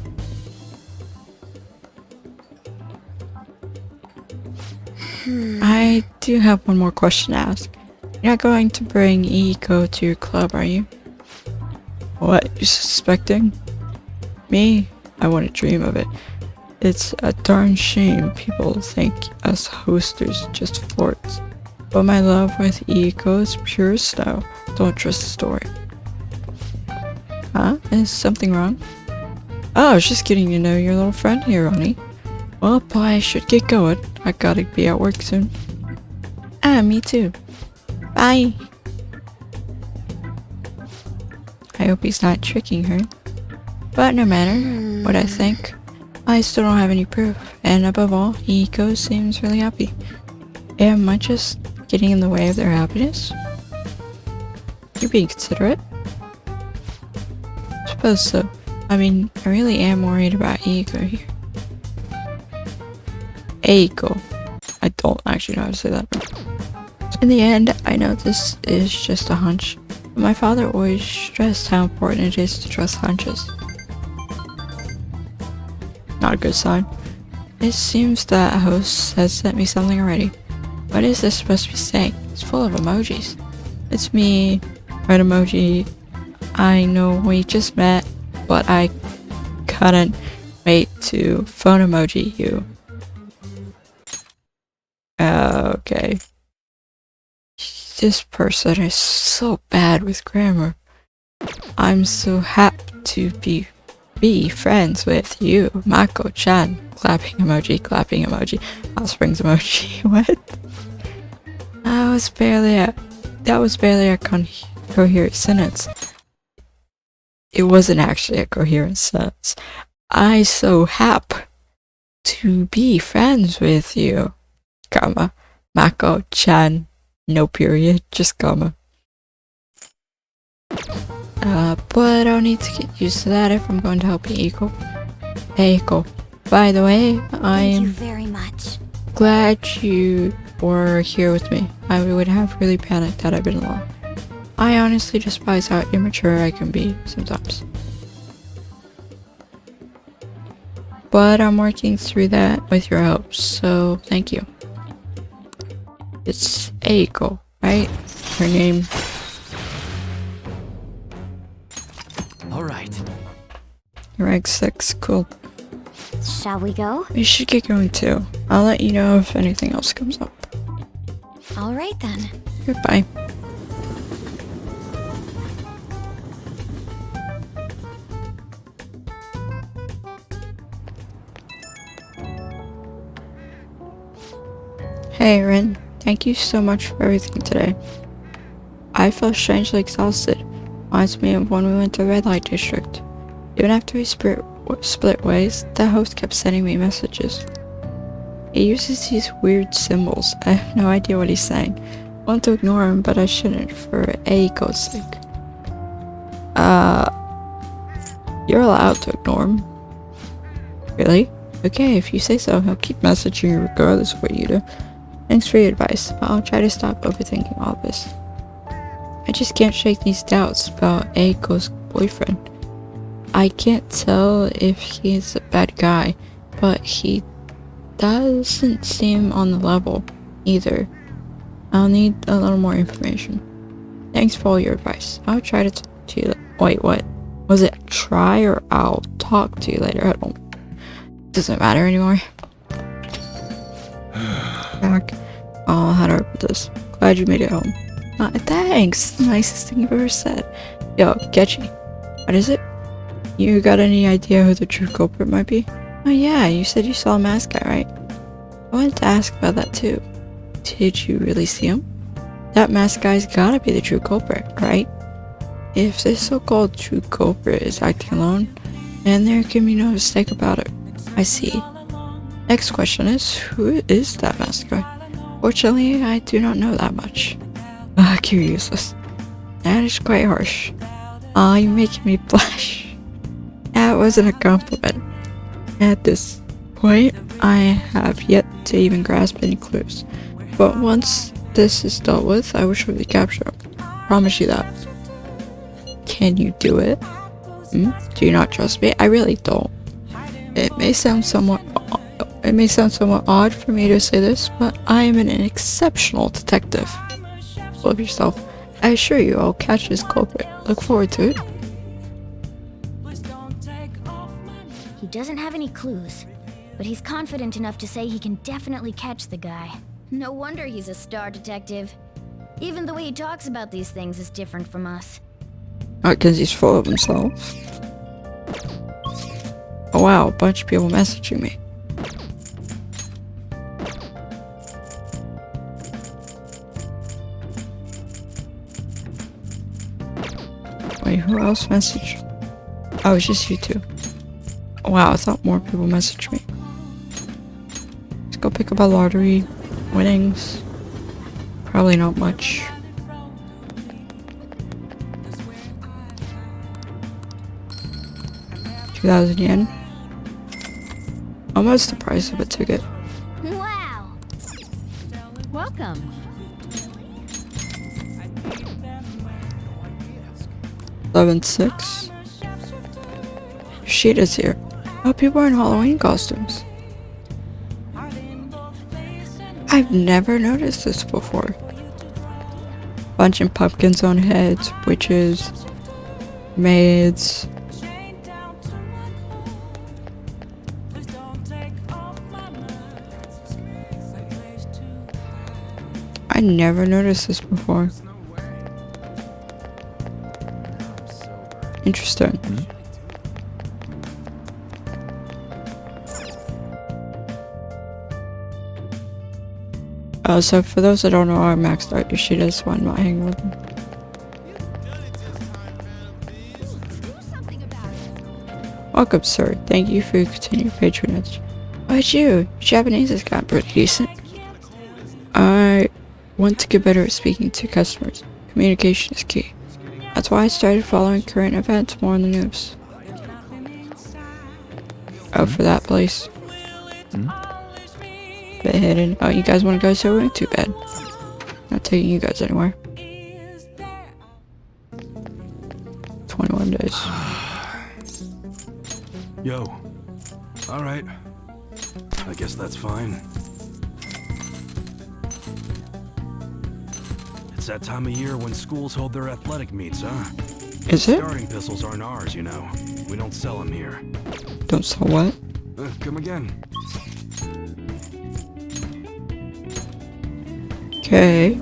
I do have one more question to ask. You're not going to bring Iko to your club, are you? What, you suspecting? Me? I wouldn't dream of it. It's a darn shame people think us hosters just flirts. But my love with Iko is pure snow. Don't trust the story. Huh? Is something wrong? Oh, I was just getting to know your little friend here, honey. Well, I should get going. I gotta be at work soon. Me too. Bye. I hope he's not tricking her. But no matter what I think, I still don't have any proof. And above all, Iko seems really happy. Am I just getting in the way of their happiness? You're being considerate. Suppose so. I mean, I really am worried about Iko here. Eiko. I don't actually know how to say that. In the end, I know this is just a hunch, but my father always stressed how important it is to trust hunches. Not a good sign. It seems that a host has sent me something already. What is this supposed to be saying? It's full of emojis. It's me, red emoji. I know we just met, but I couldn't wait to phone emoji you. Okay. This person is so bad with grammar. I'm so happy to be friends with you, Mako-chan. Clapping emoji, hot springs emoji. What? That was barely a coherent sentence. It wasn't actually a coherent sentence. I so happy to be friends with you, comma, Mako-chan. No period, just comma. But I'll need to get used to that if I'm going to help Eiko. Eiko. By the way, Thank you very much. glad you were here with me. I would have really panicked had I been alone. I honestly despise how immature I can be sometimes. But I'm working through that with your help, so thank you. Eiko, right? Her name. Alright. Rank 6, cool. Shall we go? We should get going too. I'll let you know if anything else comes up. All right then. Goodbye. Hey, Rin. Thank you so much for everything today. I felt strangely exhausted. Reminds me of when we went to Red Light District. Even after we split ways, the host kept sending me messages. He uses these weird symbols. I have no idea what he's saying. I want to ignore him, but I shouldn't for Eiko's sake. You're allowed to ignore him. Really? Okay, if you say so, he'll keep messaging you regardless of what you do. Thanks for your advice, but I'll try to stop overthinking all this. I just can't shake these doubts about Eiko's boyfriend. I can't tell if he's a bad guy, but he doesn't seem on the level either. I'll need a little more information. Thanks for all your advice. I'll try to talk to you. Wait, what? Was it try or I'll talk to you later? I don't. Doesn't matter anymore. Back. Oh, how do I put this? Glad you made it home. Thanks. The nicest thing you've ever said. Yo, Getchy. What is it? You got any idea who the true culprit might be? Oh yeah, you said you saw a masked guy, right? I wanted to ask about that too. Did you really see him? That masked guy's gotta be the true culprit, right? If this so-called true culprit is acting alone, then there can be no mistake about it. I see. Next question is, who is that masked guy? Fortunately, I do not know that much. You're useless. That is quite harsh. Aw, you're making me blush. That wasn't a compliment. At this point, I have yet to even grasp any clues. But once this is dealt with, I will surely capture him. Promise you that. Can you do it? Do you not trust me? I really don't. It may sound somewhat odd for me to say this, but I am an exceptional detective. Love yourself. I assure you I'll catch this culprit. Look forward to it. He doesn't have any clues, but he's confident enough to say he can definitely catch the guy. No wonder he's a star detective. Even the way he talks about these things is different from us. Because he's full of himself. Oh wow, a bunch of people messaging me. Wait, who else messaged? Oh, it's just you two. Wow, I thought more people messaged me. Let's go pick up a lottery. Winnings. Probably not much. $2,000 yen. Almost the price of a ticket. Wow! Welcome. 11-6. Sheeta's here. Oh, people are in Halloween costumes. I've never noticed this before. Bunching pumpkins on heads, witches, maids. I never noticed this before. Interesting. So for those that don't know, I maxed out Yoshida, so I'm not hanging with him. Welcome, sir. Thank you for your continued patronage. Why did you? Your Japanese has gotten pretty decent. I want to get better at speaking to customers. Communication is key. That's why I started following current events more in the news. Oh, for that place. Bit hidden. Oh, you guys want to go so too bad. Not taking you guys anywhere. 21 days. Yo. Alright. I guess that's fine. It's that time of year when schools hold their athletic meets, huh? Is it? Starting pistols aren't ours, you know. We don't sell them here. Don't sell what? Come again. Okay.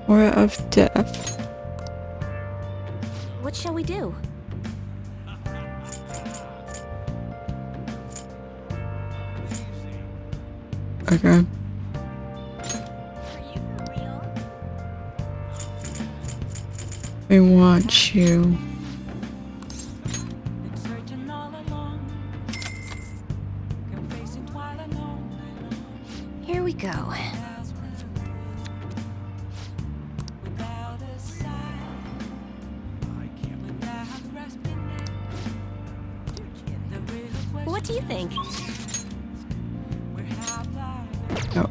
Or of death. What shall we do? Okay. We want you. Here we go. What do you think? No.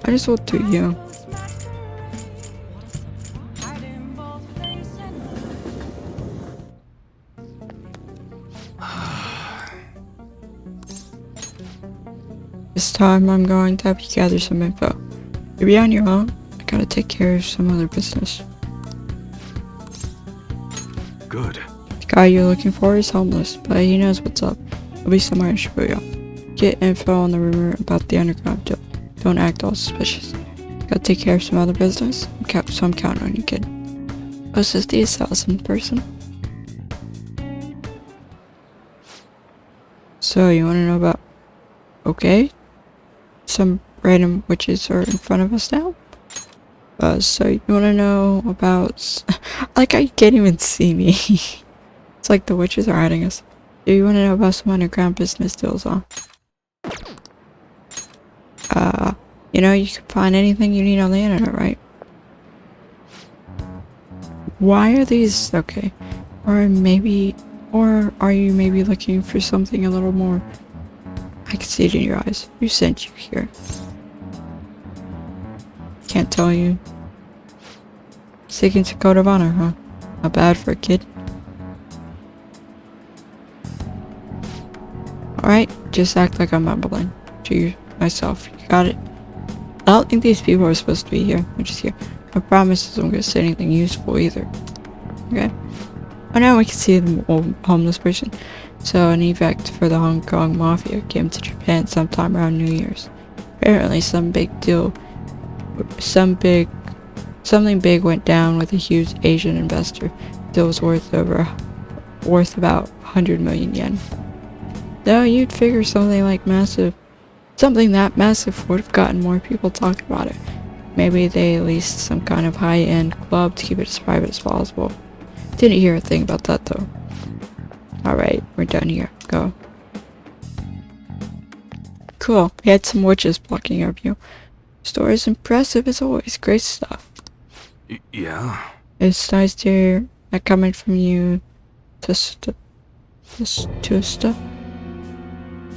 I just want to you. This time I'm going to help you gather some info. You'll be on your own. I gotta take care of some other business. Good. The guy you're looking for is homeless, but he knows what's up. He'll be somewhere in Shibuya. Get info on the rumor about the underground deal. Don't act all suspicious. Gotta take care of some other business. So I'm counting on you, kid. What's this the assassin person? So you wanna know about... Okay. Some random witches are in front of us now. So you wanna know about... like how you can't even see me. It's like the witches are hiding us. Do you wanna know about some underground business deals, huh? You know, you can find anything you need on the internet, right? Why are these... okay. Or are you maybe looking for something a little more... I can see it in your eyes. Who sent you here? Can't tell you. Sticking to code of honor, huh? Not bad for a kid. Alright, just act like I'm mumbling to myself. You got it? I don't think these people are supposed to be here. They're just here. I promise I don't gonna say anything useful either. Okay? Oh, now we can see the old homeless person. So an evac for the Hong Kong Mafia came to Japan sometime around New Year's. Apparently something big went down with a huge Asian investor. Deal was worth about 100 million yen. Though you'd figure something that massive would have gotten more people talking about it. Maybe they leased some kind of high-end club to keep it as private as possible. Didn't hear a thing about that though. Alright, we're done here. Go. Cool. We had some witches blocking our view. Store is impressive as always. Great stuff. Yeah? It's nice to hear that coming from you. Tusta.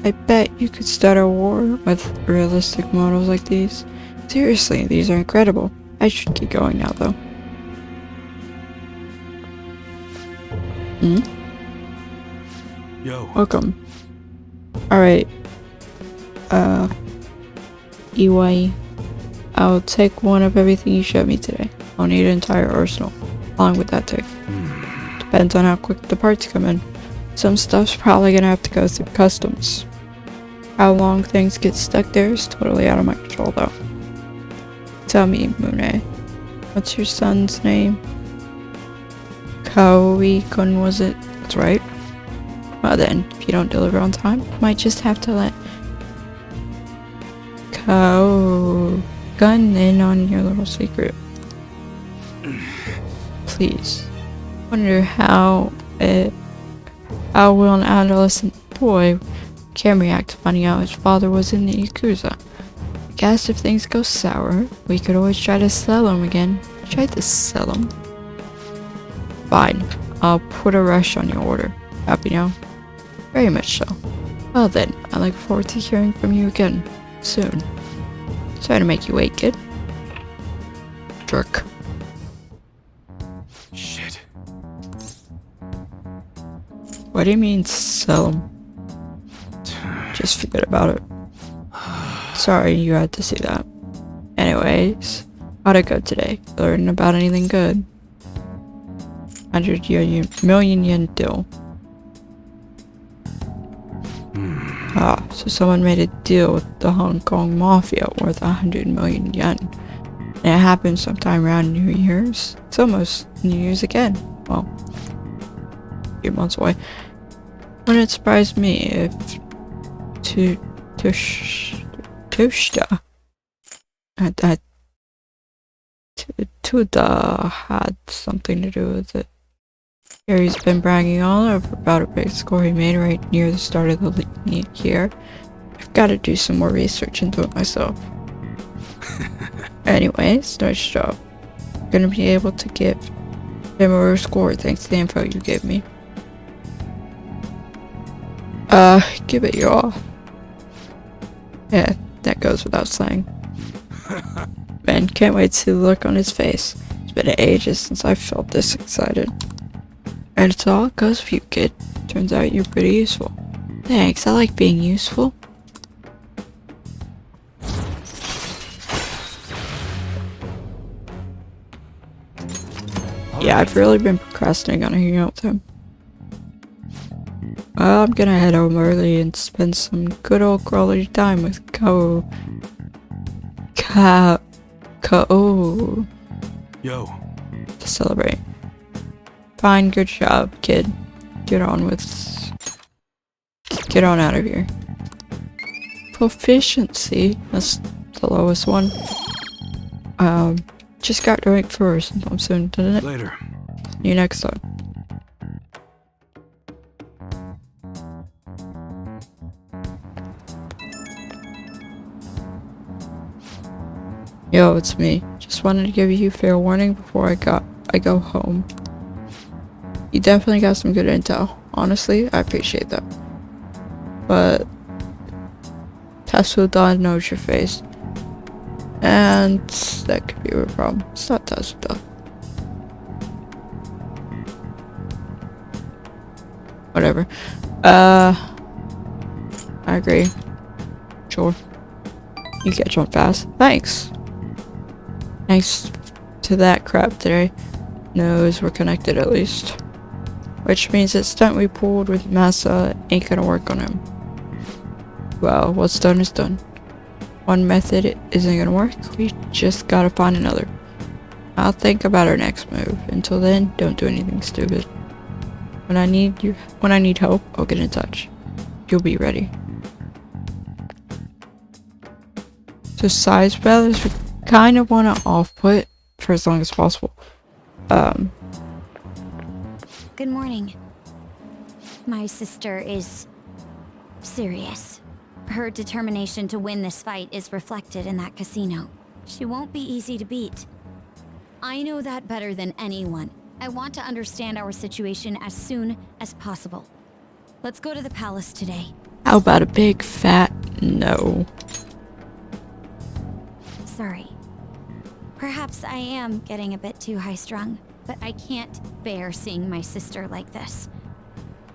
I bet you could start a war with realistic models like these. Seriously, these are incredible. I should keep going now though. Yo. Welcome. Alright. Iwai. I'll take one of everything you showed me today. I'll need an entire arsenal. Along with that too. Depends on how quick the parts come in. Some stuff's probably gonna have to go through customs. How long things get stuck there is totally out of my control though. Tell me, Mune. What's your son's name? Kaoi-kun, was it? That's right. Well then, if you don't deliver on time, you might just have to let Kao-gun in on your little secret. Please. Wonder how will an adolescent boy can react to finding out his father was in the Yakuza. I guess if things go sour, we could always try to sell him again. Try to sell him. Fine. I'll put a rush on your order. Happy now? Very much so. Well then, I look forward to hearing from you again. Soon. Sorry to make you wait, kid. Jerk. Shit. What do you mean sell them? Just forget about it. Sorry you had to see that. Anyways, how'd it go today? Learn about anything good? 100 million yen deal. Ah, so someone made a deal with the Hong Kong Mafia worth 100 million yen. And it happened sometime around New Year's. It's almost New Year's again. Well, a few months away. Wouldn't it surprise me if Tushta Tuda had something to do with it. Harry's been bragging all over about a big score he made right near the start of the year. I've got to do some more research into it myself. Anyways, nice job. I'm gonna be able to give him a score thanks to the info you gave me. Give it your all. Yeah, that goes without saying. Man, can't wait to see the look on his face. It's been ages since I felt this excited. And it's all because of you, kid. Turns out you're pretty useful. Thanks, I like being useful. Yeah, I've really been procrastinating on hanging out with him. Well, I'm gonna head home early and spend some good old quality time with Ko. Yo. To celebrate. Fine, good job, kid. Get on out of here. Proficiency. That's the lowest one. Just got to rank first sometime soon, didn't it? Later. See you next time. Yo, it's me. Just wanted to give you fair warning before I go home. You definitely got some good intel. Honestly, I appreciate that. But Tasuda knows your face. And that could be a problem. It's not Tasuda. Whatever. I agree. Sure. You catch on fast. Thanks. Thanks to that crap today. Knows we're connected at least. Which means that stunt we pulled with Massa ain't gonna work on him. Well, what's done is done. One method isn't gonna work, we just gotta find another. I'll think about our next move. Until then, don't do anything stupid. When I need help, I'll get in touch. You'll be ready. So size brothers, we kind of want to off-put for as long as possible. Good morning. My sister is serious. Her determination to win this fight is reflected in that casino. She won't be easy to beat. I know that better than anyone. I want to understand our situation as soon as possible. Let's go to the palace today. How about a big fat no? Sorry. Perhaps I am getting a bit too high-strung, but I can't bear seeing my sister like this.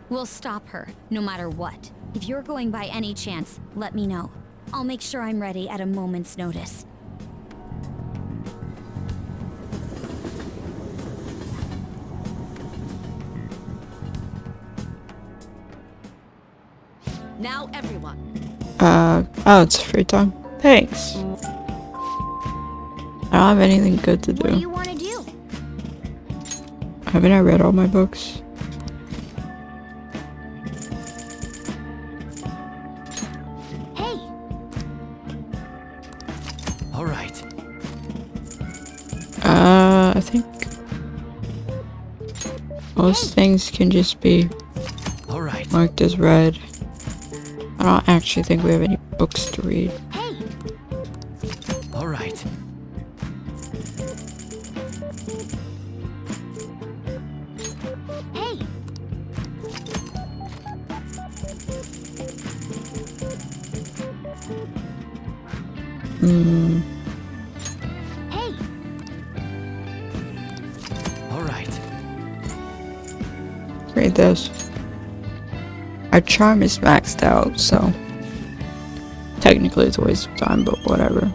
We'll stop her, no matter what. If you're going by any chance, let me know. I'll make sure I'm ready at a moment's notice. Now everyone. Oh, it's free time. Thanks. I don't have anything good to do. What do you want to do? Haven't I read all my books? Hey! Alright. I think most things can just be marked as read. I don't actually think we have any books to read. Hey! Alright. Hey! Hmm. Hey! this. Our charm is maxed out, so technically it's a waste of time, but whatever.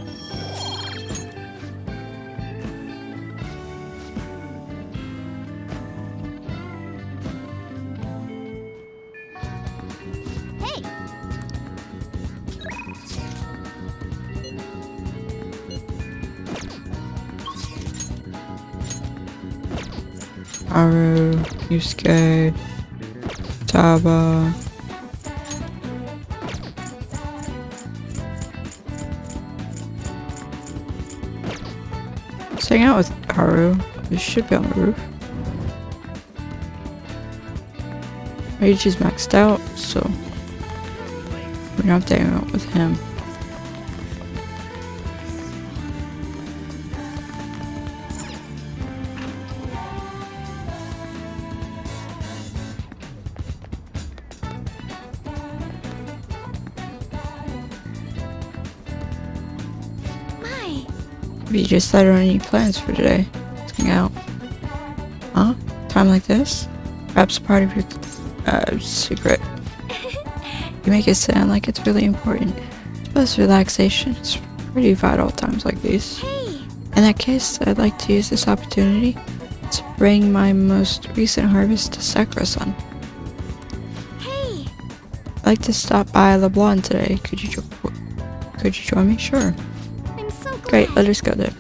Hey! Haru, Yusuke, Taba. Let's hang out with Haru. We should be on the roof. Rage is maxed out, so we're not hanging out with him. Have you decided on any plans for today? Let's hang out. Huh? Time like this? Perhaps part of your secret. You make it sound like it's really important. Suppose relaxation is pretty vital at times like these. Hey! In that case, I'd like to use this opportunity to bring my most recent harvest to Sakura-san. Hey! I'd like to stop by LeBlanc today. Could you join me? Sure. I'm so glad. Great, let us go there.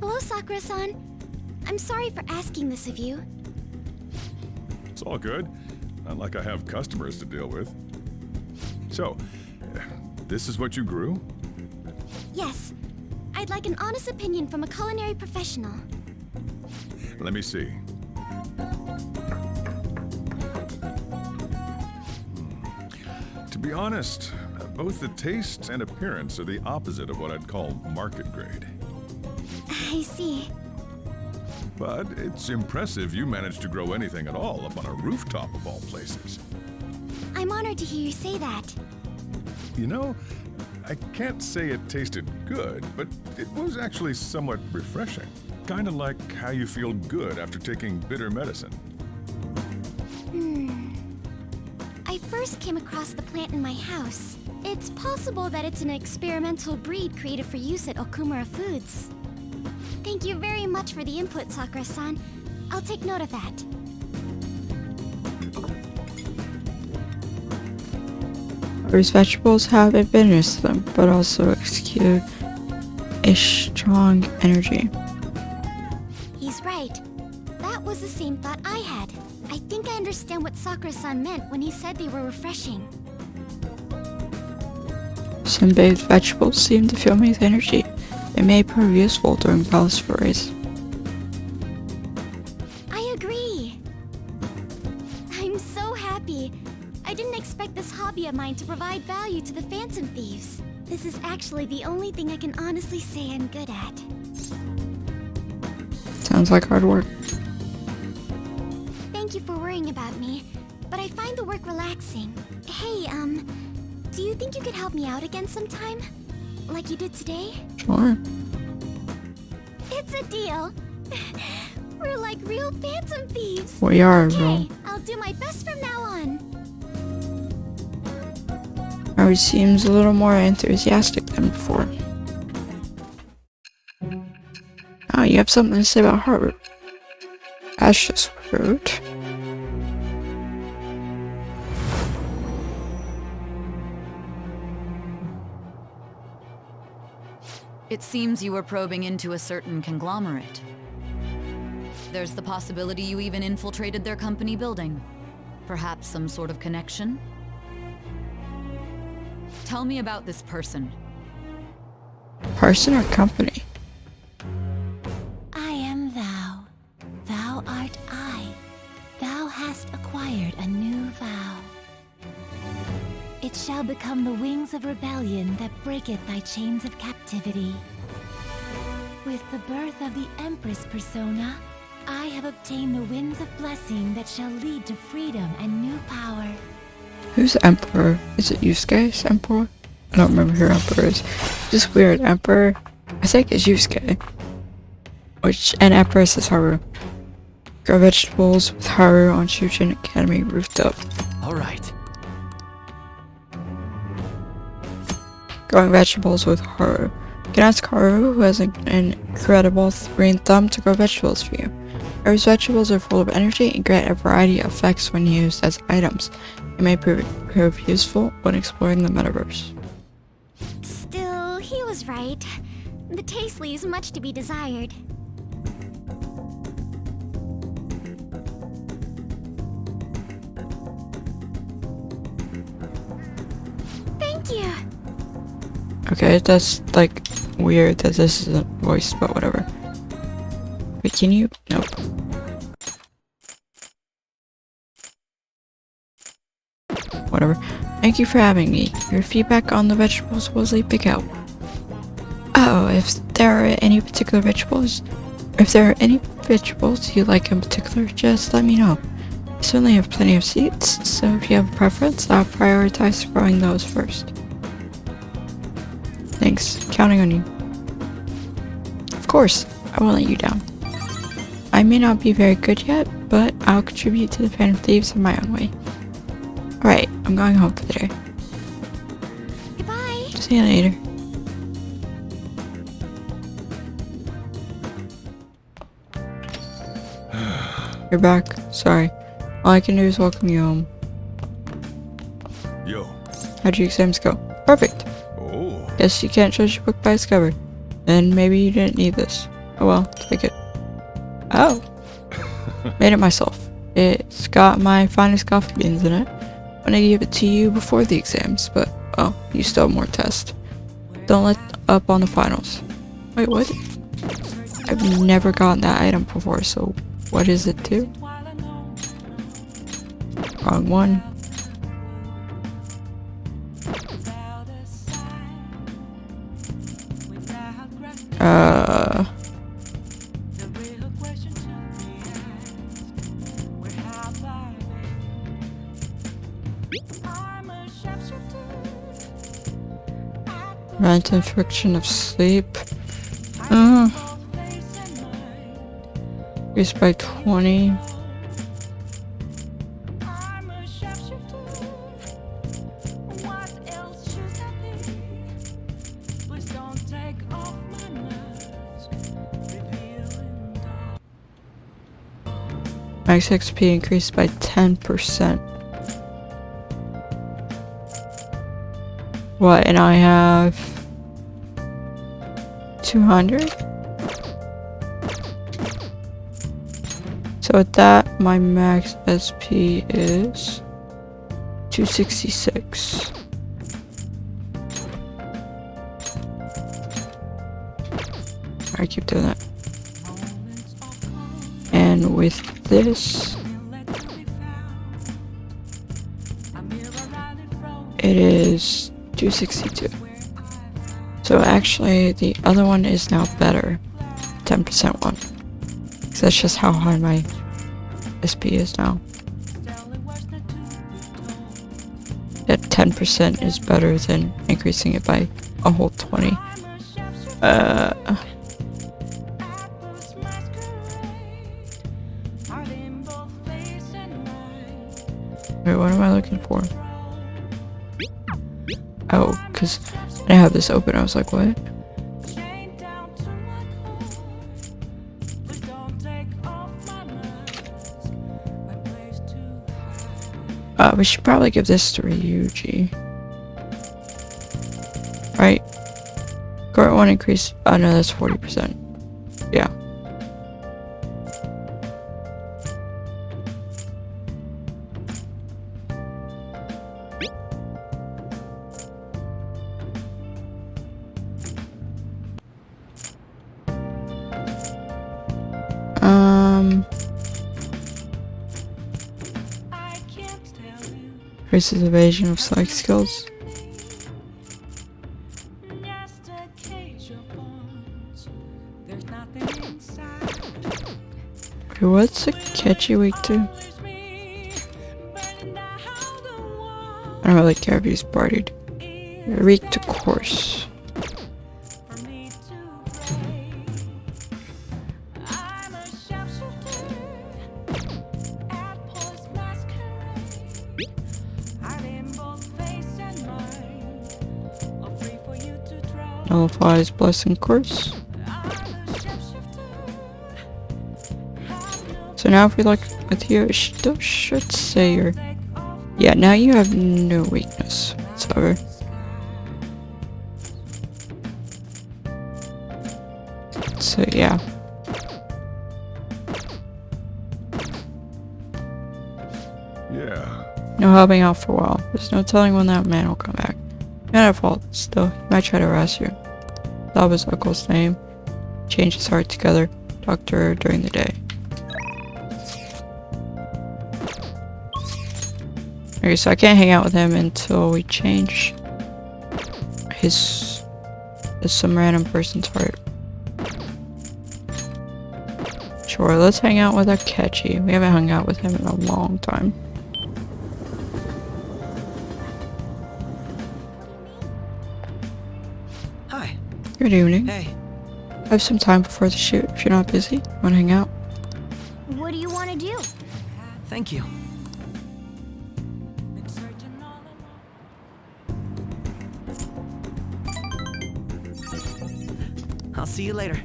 Hello, Sakura-san. I'm sorry for asking this of you. It's all good. Not like I have customers to deal with. So, this is what you grew? Yes. I'd like an honest opinion from a culinary professional. Let me see. To be honest, both the taste and appearance are the opposite of what I'd call market grade. I see. But it's impressive you managed to grow anything at all up on a rooftop of all places. I'm honored to hear you say that. You know, I can't say it tasted good, but it was actually somewhat refreshing. Kind of like how you feel good after taking bitter medicine. I first came across the plant in my house. It's possible that it's an experimental breed created for use at Okumura Foods. Thank you very much for the input, Sakura-san. I'll take note of that. These vegetables have a bitterness to them, but also exude a strong energy. He's right. That was the same thought I had. I think I understand what Sakura-san meant when he said they were refreshing. Some baked vegetables seem to fill me with energy. They may prove useful during palace forays. I agree. I'm so happy. I didn't expect this hobby of mine to provide value to the Phantom Thieves. This is actually the only thing I can honestly say I'm good at. Sounds like hard work. Thank you for worrying about me, but I find the work relaxing. Hey, do you think you could help me out again sometime? Like you did today? Sure. It's a deal. We're like real Phantom Thieves. We are okay, real. I'll do my best from now on. Haru seems a little more enthusiastic than before. Oh, you have something to say about Haru? That's just rude. It seems you were probing into a certain conglomerate. There's the possibility you even infiltrated their company building. Perhaps some sort of connection? Tell me about this person. Person or company? I am thou. Thou art I. Thou hast acquired a new vow. It shall become the wings of rebellion that breaketh thy chains of captivity. With the birth of the Empress persona, I have obtained the winds of blessing that shall lead to freedom and new power. Who's the Emperor? Is it Yusuke's Emperor? I don't remember who Emperor is. Just weird. Emperor? I think it's Yusuke. and at first is Haru. Grow vegetables with Haru on Shujin Academy rooftop. Alright. Growing vegetables with Haru. You can ask Haru, who has an incredible green thumb, to grow vegetables for you. Haru's vegetables are full of energy and grant a variety of effects when used as items. It may prove useful when exploring the metaverse. Still, he was right. The taste leaves much to be desired. Thank you. Okay, that's like weird that this isn't voiced, but whatever. Wait, can you? Nope. Whatever. Thank you for having me. Your feedback on the vegetables was a big help. Oh, if there are any particular vegetables, you like in particular, just let me know. I certainly have plenty of seeds, so if you have a preference, I'll prioritize growing those first. Thanks. Counting on you. Of course, I won't let you down. I may not be very good yet, but I'll contribute to the Phantom Thieves in my own way. Alright, I'm going home for the day. Goodbye. See you later. You're back. Sorry. All I can do is welcome you home. Yo. How'd your exams go? Perfect. Oh. Guess you can't judge a book by its cover. Then maybe you didn't need this. Oh well, take it. Oh. Made it myself. It's got my finest coffee beans in it. I'm gonna give it to you before the exams, but oh, you still have more tests. Don't let up on the finals. Wait, what? I've never gotten that item before, so what is it to? Wrong one. Random friction of sleep. Increased by 20. Max XP increased by 10%. What, and I have 200? So with that, my max SP is 266. I keep doing that. And with this, it is 262. So actually, the other one is now better. 10% one. Because that's just how high my SP is now. That 10% is better than increasing it by a whole 20. Wait, what am I looking for? Oh, because I have this open. I was like, what? We should probably give this to Ryuji. Right? Current one increase. Oh no, that's 40%. Yeah. Increases evasion of psych skills. Okay, what's a catchy week to? I don't really care if he's partied. Week to course. Nullifies blessing curse. So now if we look with you, it still should say you're... Yeah, now you have no weakness whatsoever. So yeah. Yeah. No helping out for a while. There's no telling when that man will come back. Not at fault, still. He might try to harass you. That was Uncle's name. Change his heart together. Talk to her during the day. Okay, so I can't hang out with him until we change his some random person's heart. Sure, let's hang out with Akechi. We haven't hung out with him in a long time. Hi. Good evening. Hey. I have some time before the shoot. If you're not busy, wanna hang out? What do you want to do? Thank you. I'll see you later.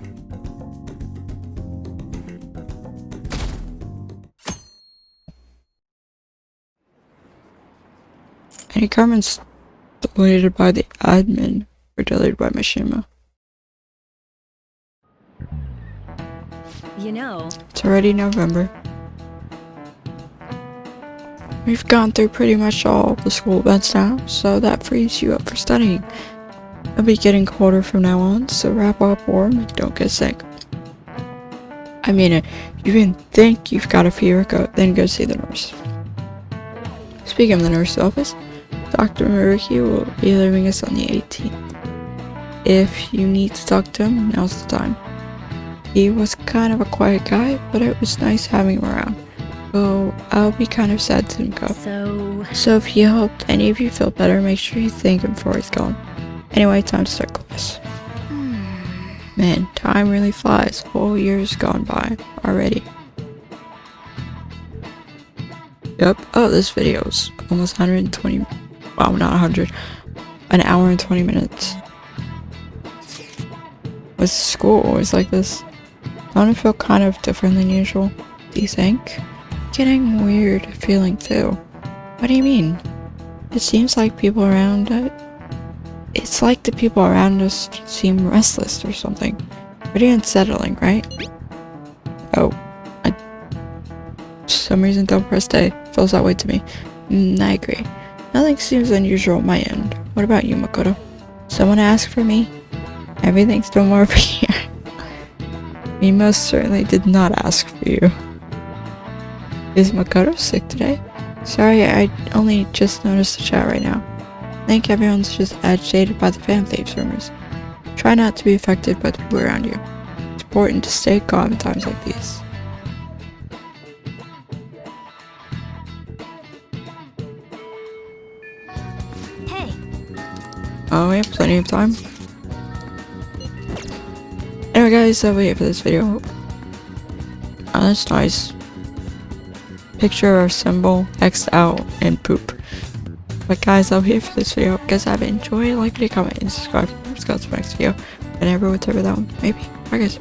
Any comments deleted by the admin or deleted by Mishima? You know, It's already November. We've gone through pretty much all the school events now, so that frees you up for studying. It'll be getting colder from now on, so wrap up warm and don't get sick. I mean it. If you even think you've got a fever, then go see the nurse. Speaking of the nurse's office, Dr. Maruki will be leaving us on the 18th. If you need to talk to him, now's the time. He was kind of a quiet guy, but it was nice having him around. So I'll be kind of sad to him go. So if he helped any of you feel better, make sure you thank him before he's gone. Anyway, time to start class. Man, time really flies. A whole year's gone by already. Yep. Oh, this video's almost 120. Well, not 100. An hour and 20 minutes. Was school always like this? Don't it feel kind of different than usual? Do you think? Getting weird feeling too. What do you mean? It seems like people around it's like the people around us seem restless or something. Pretty unsettling, right? Oh. For some reason don't press A. Feels that way to me. I agree. Nothing seems unusual on my end. What about you, Makoto? Someone asked for me? Everything's still more over here. We most certainly did not ask for you. Is Makoto sick today? Sorry, I only just noticed the chat right now. I think everyone's just agitated by the fan thieves rumors. Try not to be affected by the people around you. It's important to stay calm in times like these. Hey. Oh, we have plenty of time. Anyway guys, that'll be it for this video. Oh, that's nice. Picture or symbol, X out, and poop. But guys, that'll be it for this video. If you guys have enjoyed, like, comment, and subscribe. Let's go to the next video. And whatever that one. Maybe. Bye guys.